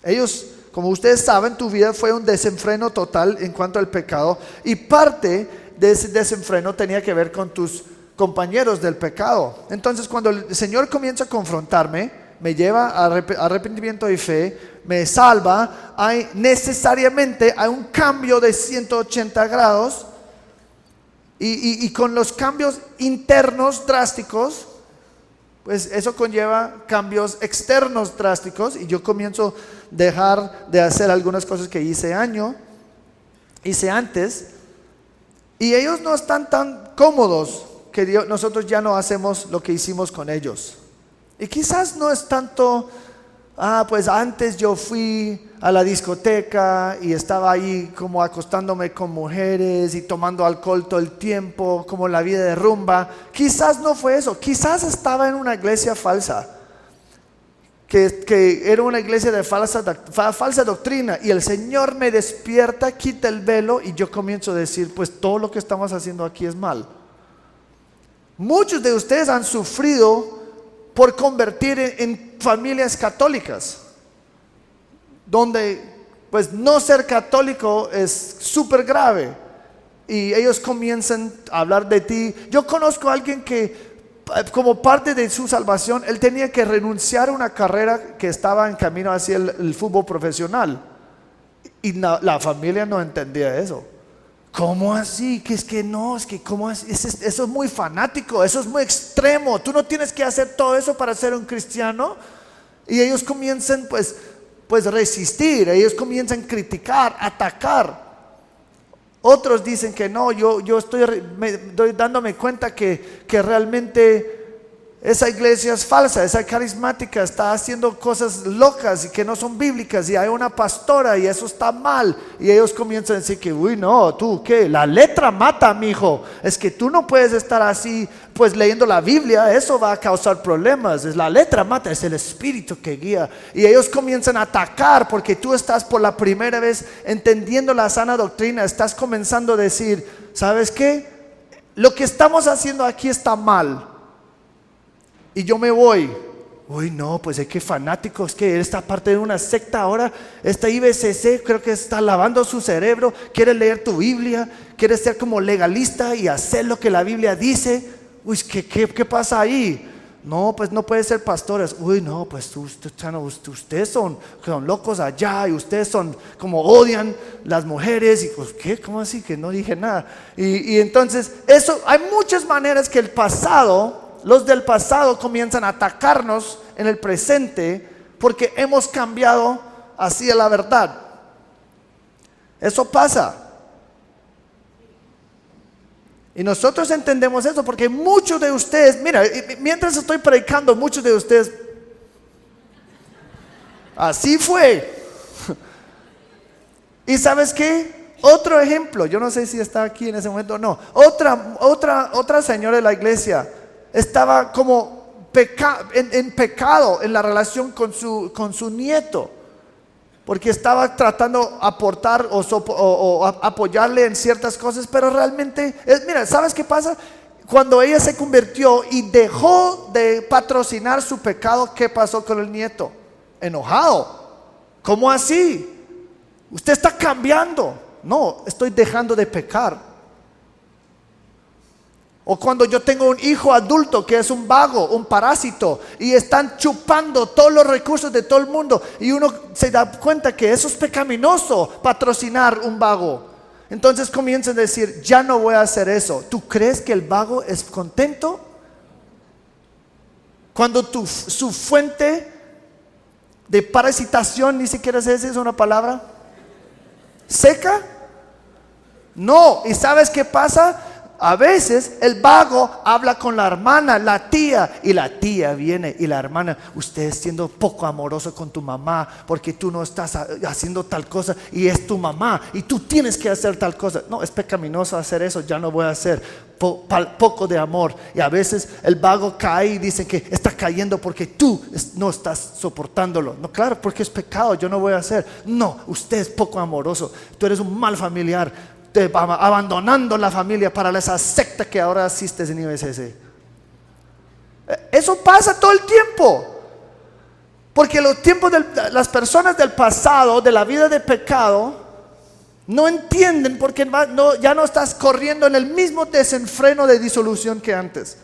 Ellos, como ustedes saben, tu vida fue un desenfreno total en cuanto al pecado, y parte de ese desenfreno tenía que ver con tus compañeros del pecado. Entonces, cuando el Señor comienza a confrontarme, me lleva a arrepentimiento y fe, me salva, necesariamente hay un cambio de 180 grados y con los cambios internos drásticos, pues eso conlleva cambios externos drásticos, y yo comienzo a dejar de hacer algunas cosas que hice antes, y ellos no están tan cómodos que nosotros ya no hacemos lo que hicimos con ellos. Y quizás no es tanto, pues antes yo fui a la discoteca y estaba ahí como acostándome con mujeres y tomando alcohol todo el tiempo, como la vida de rumba. Quizás no fue eso, quizás estaba en una iglesia falsa. que era una iglesia de falsa doctrina, y el Señor me despierta, quita el velo y yo comienzo a decir, pues todo lo que estamos haciendo aquí es mal. Muchos de ustedes han sufrido por convertir en familias católicas, donde pues no ser católico es súper grave, y ellos comienzan a hablar de ti. Yo conozco a alguien que como parte de su salvación, él tenía que renunciar a una carrera que estaba en camino hacia el fútbol profesional, y la familia no entendía eso. ¿Cómo así? Que es que no, es que ¿cómo así? Eso es muy fanático, eso es muy extremo, tú no tienes que hacer todo eso para ser un cristiano. Y ellos comienzan pues resistir, ellos comienzan a criticar, atacar. Otros dicen que no, yo estoy dándome cuenta que realmente esa iglesia es falsa, esa carismática está haciendo cosas locas y que no son bíblicas, y hay una pastora y eso está mal. Y ellos comienzan a decir que, uy, no, tú, ¿qué? La letra mata, mijo. Es que tú no puedes estar así, pues leyendo la Biblia, eso va a causar problemas. Es la letra mata, es el Espíritu que guía. Y ellos comienzan a atacar porque tú estás por la primera vez entendiendo la sana doctrina. Estás comenzando a decir, ¿sabes qué? Lo que estamos haciendo aquí está mal. Y yo me voy. Uy, no, pues es que fanático, es que él está parte de una secta ahora. Esta IBCC creo que está lavando su cerebro. Quiere leer tu Biblia, quiere ser como legalista y hacer lo que la Biblia dice. Uy, ¿qué pasa ahí? No, pues no puede ser pastores. Uy, no, pues ustedes son locos allá, y ustedes son como odian las mujeres. Y pues, ¿qué? ¿Cómo así? Que no dije nada. Y entonces, eso, hay muchas maneras que los del pasado comienzan a atacarnos en el presente porque hemos cambiado hacia la verdad. Eso pasa. Y nosotros entendemos eso porque muchos de ustedes, mira, mientras estoy predicando, muchos de ustedes, así fue. ¿Y sabes qué? Otro ejemplo, yo no sé si está aquí en ese momento o no. Otra señora de la iglesia estaba como en pecado en la relación con su nieto, porque estaba tratando de aportar o apoyarle en ciertas cosas, pero realmente, mira, ¿sabes qué pasa? Cuando ella se convirtió y dejó de patrocinar su pecado, ¿qué pasó con el nieto? Enojado. ¿Cómo así? Usted está cambiando. No, estoy dejando de pecar. O cuando yo tengo un hijo adulto que es un vago, un parásito, y están chupando todos los recursos de todo el mundo, y uno se da cuenta que eso es pecaminoso, patrocinar un vago. Entonces comienzan a decir, ya no voy a hacer eso. ¿Tú crees que el vago es contento? Cuando su fuente de parasitación, ni siquiera sé si es una palabra, seca. No, ¿y sabes qué pasa? A veces el vago habla con la hermana, la tía, y la tía viene y la hermana, usted siendo poco amoroso con tu mamá porque tú no estás haciendo tal cosa y es tu mamá y tú tienes que hacer tal cosa. No, es pecaminoso hacer eso, ya no voy a hacer. Poco de amor. Y a veces el vago cae y dice que está cayendo porque tú no estás soportándolo. No, claro, porque es pecado, yo no voy a hacer. No, usted es poco amoroso, tú eres un mal familiar, abandonando la familia para esa secta que ahora asistes en IBCC. Eso pasa todo el tiempo, porque los tiempos de las personas del pasado, de la vida de pecado, no entienden porque ya no estás corriendo en el mismo desenfreno de disolución que antes.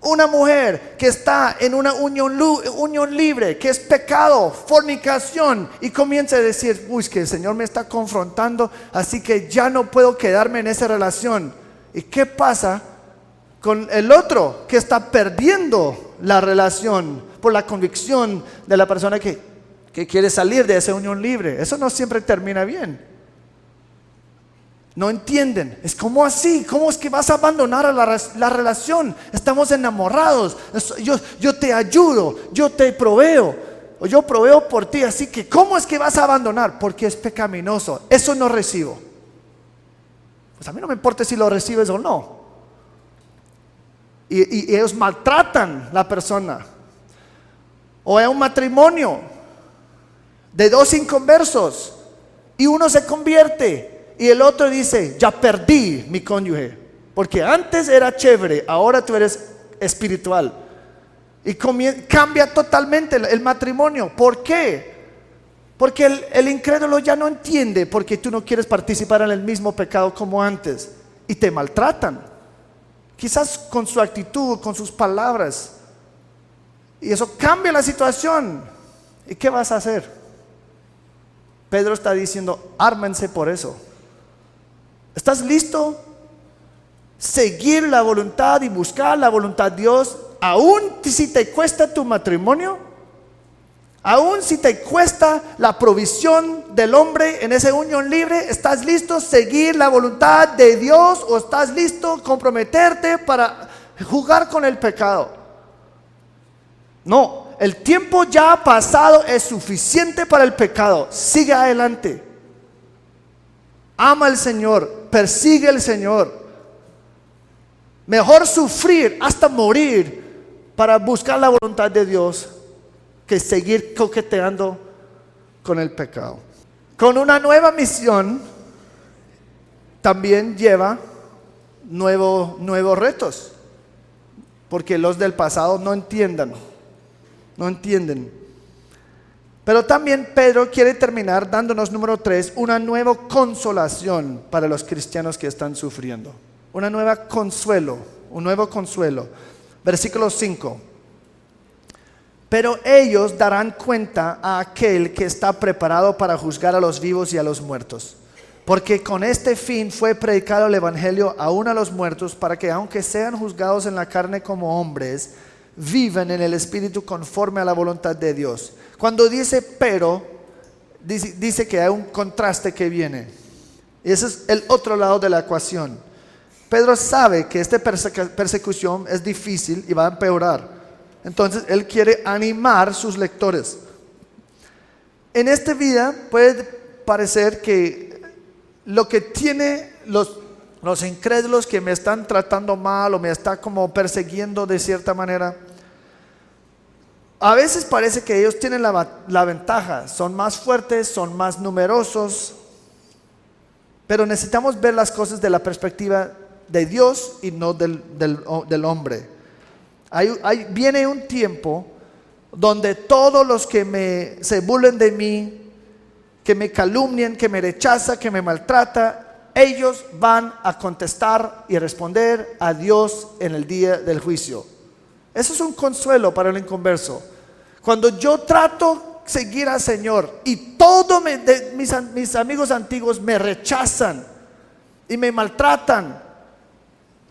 Una mujer que está en una unión libre, que es pecado, fornicación, y comienza a decir, uy, es que el Señor me está confrontando, así que ya no puedo quedarme en esa relación. ¿Y qué pasa con el otro que está perdiendo la relación por la convicción de la persona que quiere salir de esa unión libre? Eso no siempre termina bien. No entienden, es como así, ¿cómo es que vas a abandonar a la relación? Estamos enamorados, yo te ayudo, yo te proveo, o yo proveo por ti, así que ¿cómo es que vas a abandonar? Porque es pecaminoso, eso no recibo. Pues a mí no me importa si lo recibes o no. Y ellos maltratan a la persona. O es un matrimonio de dos inconversos y uno se convierte y el otro dice, ya perdí mi cónyuge, porque antes era chévere, ahora tú eres espiritual. Y cambia totalmente el matrimonio. ¿Por qué? Porque el incrédulo ya no entiende porque tú no quieres participar en el mismo pecado como antes y te maltratan, quizás con su actitud, con sus palabras, y eso cambia la situación. ¿Y qué vas a hacer? Pedro está diciendo, ármense por eso. ¿Estás listo? Seguir la voluntad y buscar la voluntad de Dios, aún si te cuesta tu matrimonio, aún si te cuesta la provisión del hombre en esa unión libre. ¿Estás listo a seguir la voluntad de Dios o estás listo a comprometerte para jugar con el pecado? No, el tiempo ya pasado es suficiente para el pecado. Sigue adelante. Ama al Señor, persigue al Señor. Mejor sufrir hasta morir para buscar la voluntad de Dios que seguir coqueteando con el pecado. Con una nueva misión también lleva nuevos retos, porque los del pasado no entienden. Pero también Pedro quiere terminar dándonos, número 3, una nueva consolación para los cristianos que están sufriendo. Un nuevo consuelo. Versículo 5. Pero ellos darán cuenta a aquel que está preparado para juzgar a los vivos y a los muertos. Porque con este fin fue predicado el evangelio aún a los muertos, para que aunque sean juzgados en la carne como hombres, vivan en el espíritu conforme a la voluntad de Dios. Cuando dice pero, dice que hay un contraste que viene. Y ese es el otro lado de la ecuación. Pedro sabe que esta persecución es difícil y va a empeorar. Entonces él quiere animar a sus lectores. En esta vida puede parecer que lo que tiene los incrédulos que me están tratando mal o me están como persiguiendo de cierta manera, a veces parece que ellos tienen la ventaja, son más fuertes, son más numerosos, pero necesitamos ver las cosas de la perspectiva de Dios y no del hombre. Viene un tiempo donde todos los que se burlen de mí, que me calumnian, que me rechazan, que me maltratan, ellos van a contestar y responder a Dios en el día del juicio. Eso es un consuelo para el inconverso. Cuando yo trato de seguir al Señor y todos mis amigos antiguos me rechazan y me maltratan,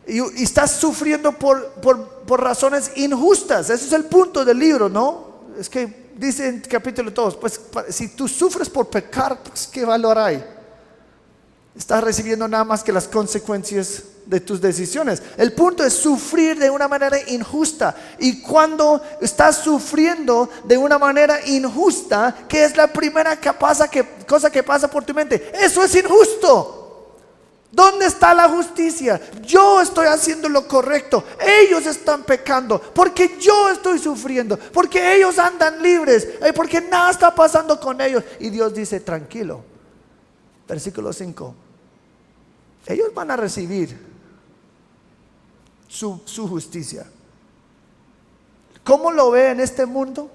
y estás sufriendo por razones injustas. Ese es el punto del libro, ¿no? Es que dice en capítulo 2, pues si tú sufres por pecar, pues ¿qué valor hay? Estás recibiendo nada más que las consecuencias de tus decisiones. El punto es sufrir de una manera injusta. Y cuando estás sufriendo de una manera injusta, ¿qué es la primera cosa que pasa por tu mente? Eso es injusto. ¿Dónde está la justicia? Yo estoy haciendo lo correcto, ellos están pecando, porque yo estoy sufriendo, porque ellos andan libres, porque nada está pasando con ellos. Y Dios dice, tranquilo. Versículo 5. Ellos van a recibir su justicia. ¿Cómo lo ve en este mundo?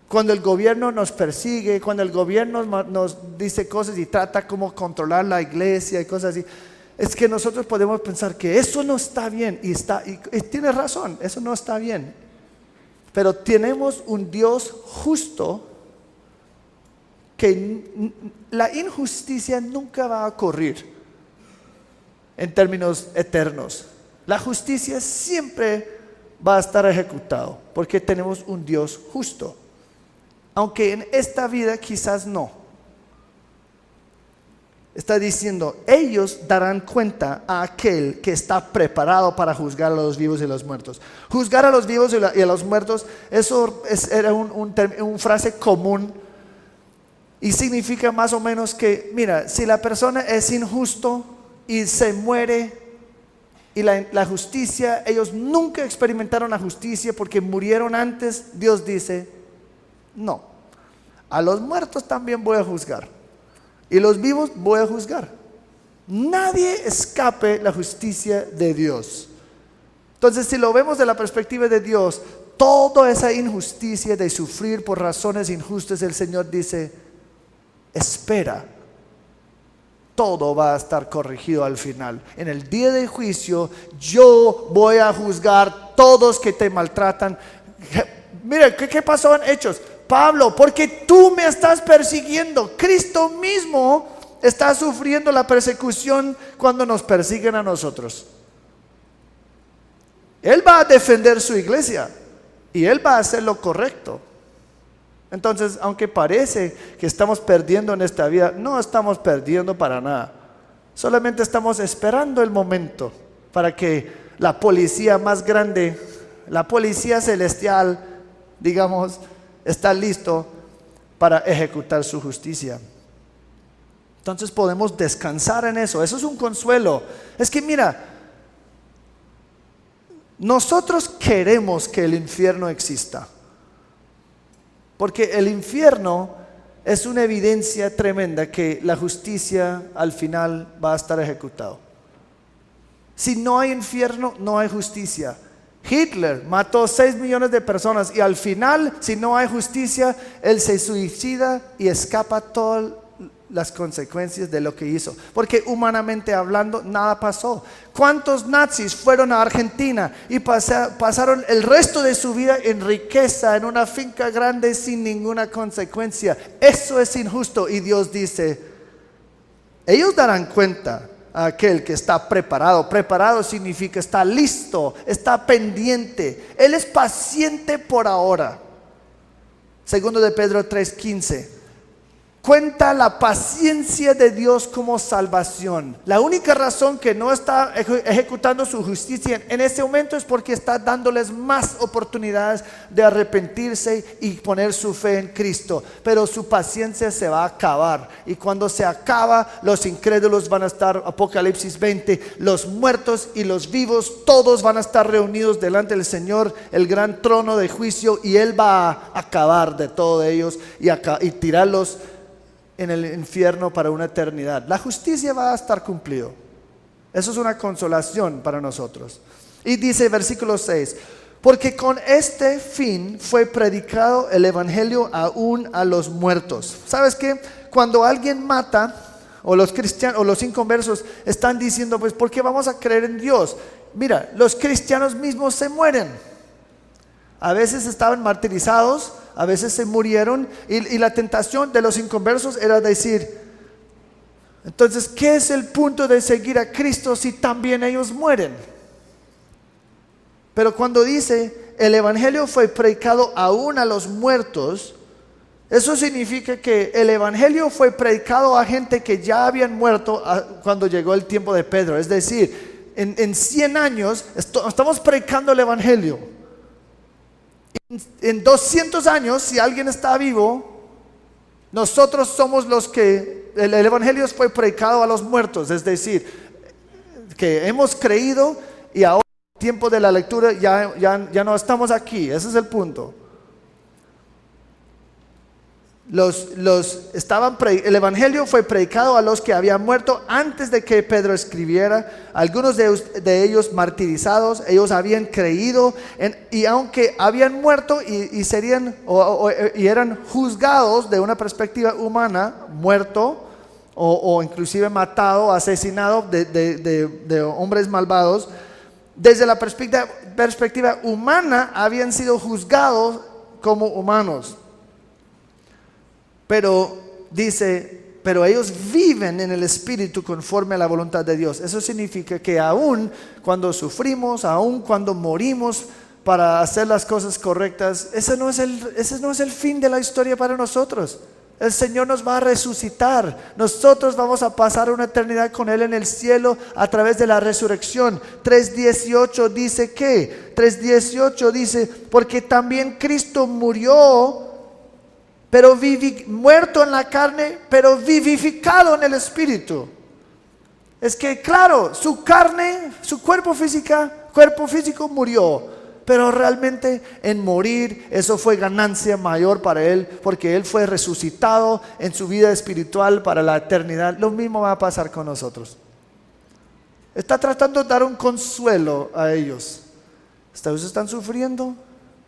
Cuando el gobierno nos persigue, cuando el gobierno nos dice cosas y trata como controlar la iglesia y cosas así, es que nosotros podemos pensar que eso no está bien y tiene razón, eso no está bien. Pero tenemos un Dios justo que la injusticia nunca va a ocurrir en términos eternos. La justicia siempre va a estar ejecutado porque tenemos un Dios justo. Aunque en esta vida quizás no. Está diciendo, ellos darán cuenta a aquel que está preparado para juzgar a los vivos y los muertos. Juzgar a los vivos y a los muertos, eso era una frase común. Y significa más o menos que, mira, si la persona es injusto y se muere, y la justicia, ellos nunca experimentaron la justicia porque murieron antes, Dios dice, No. A los muertos también voy a juzgar. Y los vivos voy a juzgar. Nadie escape la justicia de Dios. Entonces, si lo vemos de la perspectiva de Dios, toda esa injusticia de sufrir por razones injustas, el Señor dice, espera, todo va a estar corregido al final. En el día del juicio, yo voy a juzgar todos que te maltratan. Mira, ¿qué pasó en Hechos? Pablo, porque tú me estás persiguiendo. Cristo mismo está sufriendo la persecución cuando nos persiguen a nosotros. Él va a defender su iglesia y Él va a hacer lo correcto. Entonces, aunque parece que estamos perdiendo en esta vida, no estamos perdiendo para nada. Solamente estamos esperando el momento para que la policía más grande, la policía celestial, digamos, está listo para ejecutar su justicia. Entonces podemos descansar en eso. Eso es un consuelo. Es que mira, nosotros queremos que el infierno exista, porque el infierno es una evidencia tremenda que la justicia al final va a estar ejecutado. Si no hay infierno, no hay justicia. Hitler mató 6 millones de personas y al final, si no hay justicia, él se suicida y escapa todas las consecuencias de lo que hizo, porque humanamente hablando nada pasó. ¿Cuántos nazis fueron a Argentina y pasaron el resto de su vida en riqueza, en una finca grande sin ninguna consecuencia? Eso es injusto y Dios dice, ellos darán cuenta a aquel que está preparado. Preparado significa está listo, está pendiente. Él es paciente por ahora. Segundo de Pedro 3:15. Cuenta la paciencia de Dios como salvación. La única razón que no está ejecutando su justicia en este momento es porque está dándoles más oportunidades de arrepentirse y poner su fe en Cristo. Pero su paciencia se va a acabar. Y cuando se acaba, los incrédulos van a estar, Apocalipsis 20, los muertos y los vivos, todos van a estar reunidos delante del Señor, el gran trono de juicio, y Él va a acabar de todos ellos y tirarlos en el infierno para una eternidad. La justicia va a estar cumplido. Eso es una consolación para nosotros. Y dice versículo 6, porque con este fin fue predicado el evangelio aún a los muertos. ¿Sabes qué? Cuando alguien mata, o los cristianos o los inconversos están diciendo, pues ¿por qué vamos a creer en Dios? Mira, los cristianos mismos se mueren. A veces estaban martirizados, a veces se murieron, y la tentación de los inconversos era decir, entonces, ¿qué es el punto de seguir a Cristo si también ellos mueren? Pero cuando dice, el evangelio fue predicado aún a los muertos, eso significa que el evangelio fue predicado a gente que ya habían muerto cuando llegó el tiempo de Pedro. Es decir, en 100 años estamos predicando el evangelio. En 200 años, si alguien está vivo, nosotros somos los que el evangelio fue predicado a los muertos. Es decir, que hemos creído y ahora en el tiempo de la lectura ya no estamos aquí. Ese es el punto. El evangelio fue predicado a los que habían muerto antes de que Pedro escribiera. Algunos de ellos martirizados, ellos habían creído y aunque habían muerto y eran juzgados de una perspectiva humana, muerto o inclusive matado, asesinado de hombres malvados, desde la perspectiva humana habían sido juzgados como humanos. Pero dice, pero ellos viven en el Espíritu conforme a la voluntad de Dios. Eso significa que aún cuando sufrimos, aún cuando morimos para hacer las cosas correctas, ese no es el fin de la historia para nosotros. El Señor nos va a resucitar. Nosotros vamos a pasar una eternidad con Él en el cielo a través de la resurrección. 3:18 dice que, 3:18 dice, porque también Cristo murió, pero muerto en la carne, pero vivificado en el Espíritu. Es que claro, su carne, su cuerpo físico murió, pero realmente en morir eso fue ganancia mayor para él, porque él fue resucitado en su vida espiritual para la eternidad. Lo mismo va a pasar con nosotros. Está tratando de dar un consuelo a ellos. Ustedes están sufriendo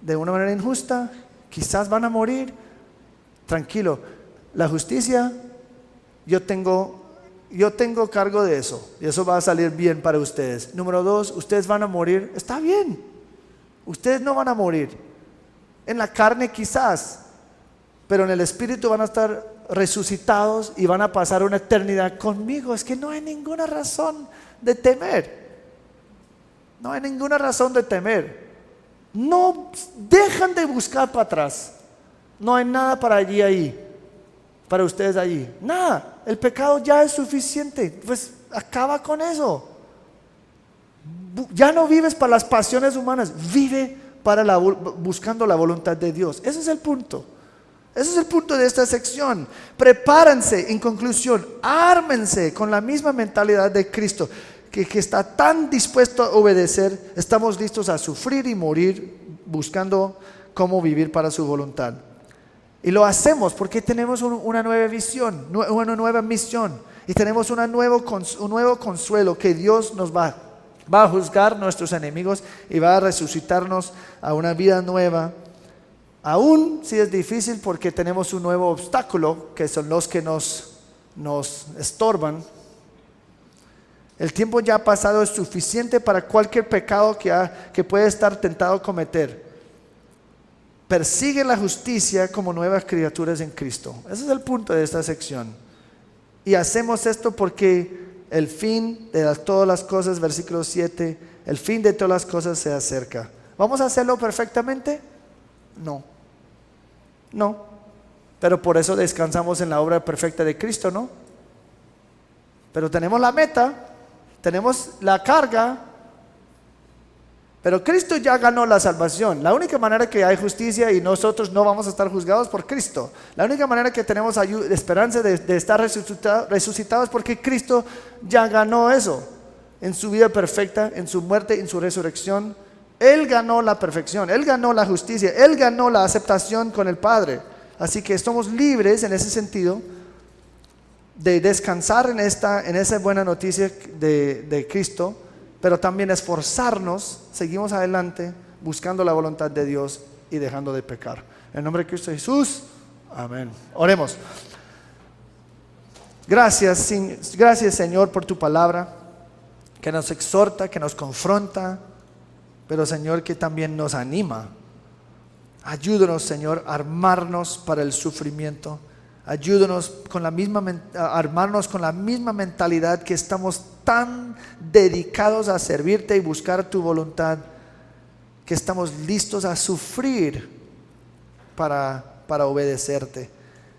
de una manera injusta, quizás van a morir. Tranquilo, la justicia, yo tengo cargo de eso, y eso va a salir bien para ustedes. Número 2, ustedes van a morir, está bien. Ustedes no van a morir en la carne quizás, pero en el espíritu van a estar resucitados y van a pasar una eternidad conmigo. Es que no hay ninguna razón de temer. No hay ninguna razón de temer. No dejan de buscar para atrás. No hay nada para ahí, para ustedes allí. Nada. El pecado ya es suficiente. Pues acaba con eso. Ya no vives para las pasiones humanas. Vive para buscando la voluntad de Dios. Ese es el punto. Ese es el punto de esta sección. Prepárense, en conclusión, ármense con la misma mentalidad de Cristo, que está tan dispuesto a obedecer. Estamos listos a sufrir y morir buscando cómo vivir para su voluntad. Y lo hacemos porque tenemos una nueva visión, una nueva misión, y tenemos un nuevo consuelo, que Dios nos va a juzgar nuestros enemigos y va a resucitarnos a una vida nueva. Aún si es difícil, porque tenemos un nuevo obstáculo, que son los que nos estorban. El tiempo ya pasado es suficiente para cualquier pecado que puede estar tentado a cometer. Persigue la justicia como nuevas criaturas en Cristo. Ese es el punto de esta sección. Y hacemos esto porque el fin de todas las cosas, versículo 7, el fin de todas las cosas se acerca. ¿Vamos a hacerlo perfectamente? No. Pero por eso descansamos en la obra perfecta de Cristo, ¿no? Pero tenemos la meta, tenemos la carga, pero Cristo ya ganó la salvación. La única manera que hay justicia y nosotros no vamos a estar juzgados por Cristo. La única manera que tenemos esperanza de estar resucitados es porque Cristo ya ganó eso en su vida perfecta, en su muerte, en su resurrección. Él ganó la perfección, Él ganó la justicia, Él ganó la aceptación con el Padre. Así que estamos libres en ese sentido de descansar en esa buena noticia de Cristo, pero también esforzarnos, seguimos adelante buscando la voluntad de Dios y dejando de pecar. En nombre de Cristo Jesús, amén. Oremos. Gracias Señor por tu palabra, que nos exhorta, que nos confronta, pero Señor, que también nos anima. Ayúdanos, Señor, a armarnos para el sufrimiento. Ayúdanos a armarnos con la misma mentalidad, que estamos tan dedicados a servirte y buscar tu voluntad, que estamos listos a sufrir para obedecerte,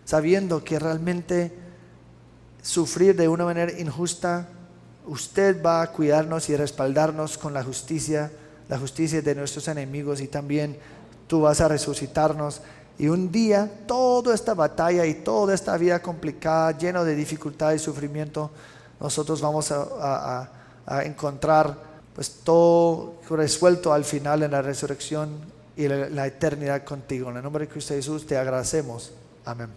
sabiendo que realmente sufrir de una manera injusta, usted va a cuidarnos y respaldarnos con la justicia de nuestros enemigos, y también tú vas a resucitarnos. Y un día toda esta batalla y toda esta vida complicada, lleno de dificultad y sufrimiento, nosotros vamos a encontrar pues todo resuelto al final en la resurrección y la eternidad contigo. En el nombre de Cristo Jesús te agradecemos. Amén.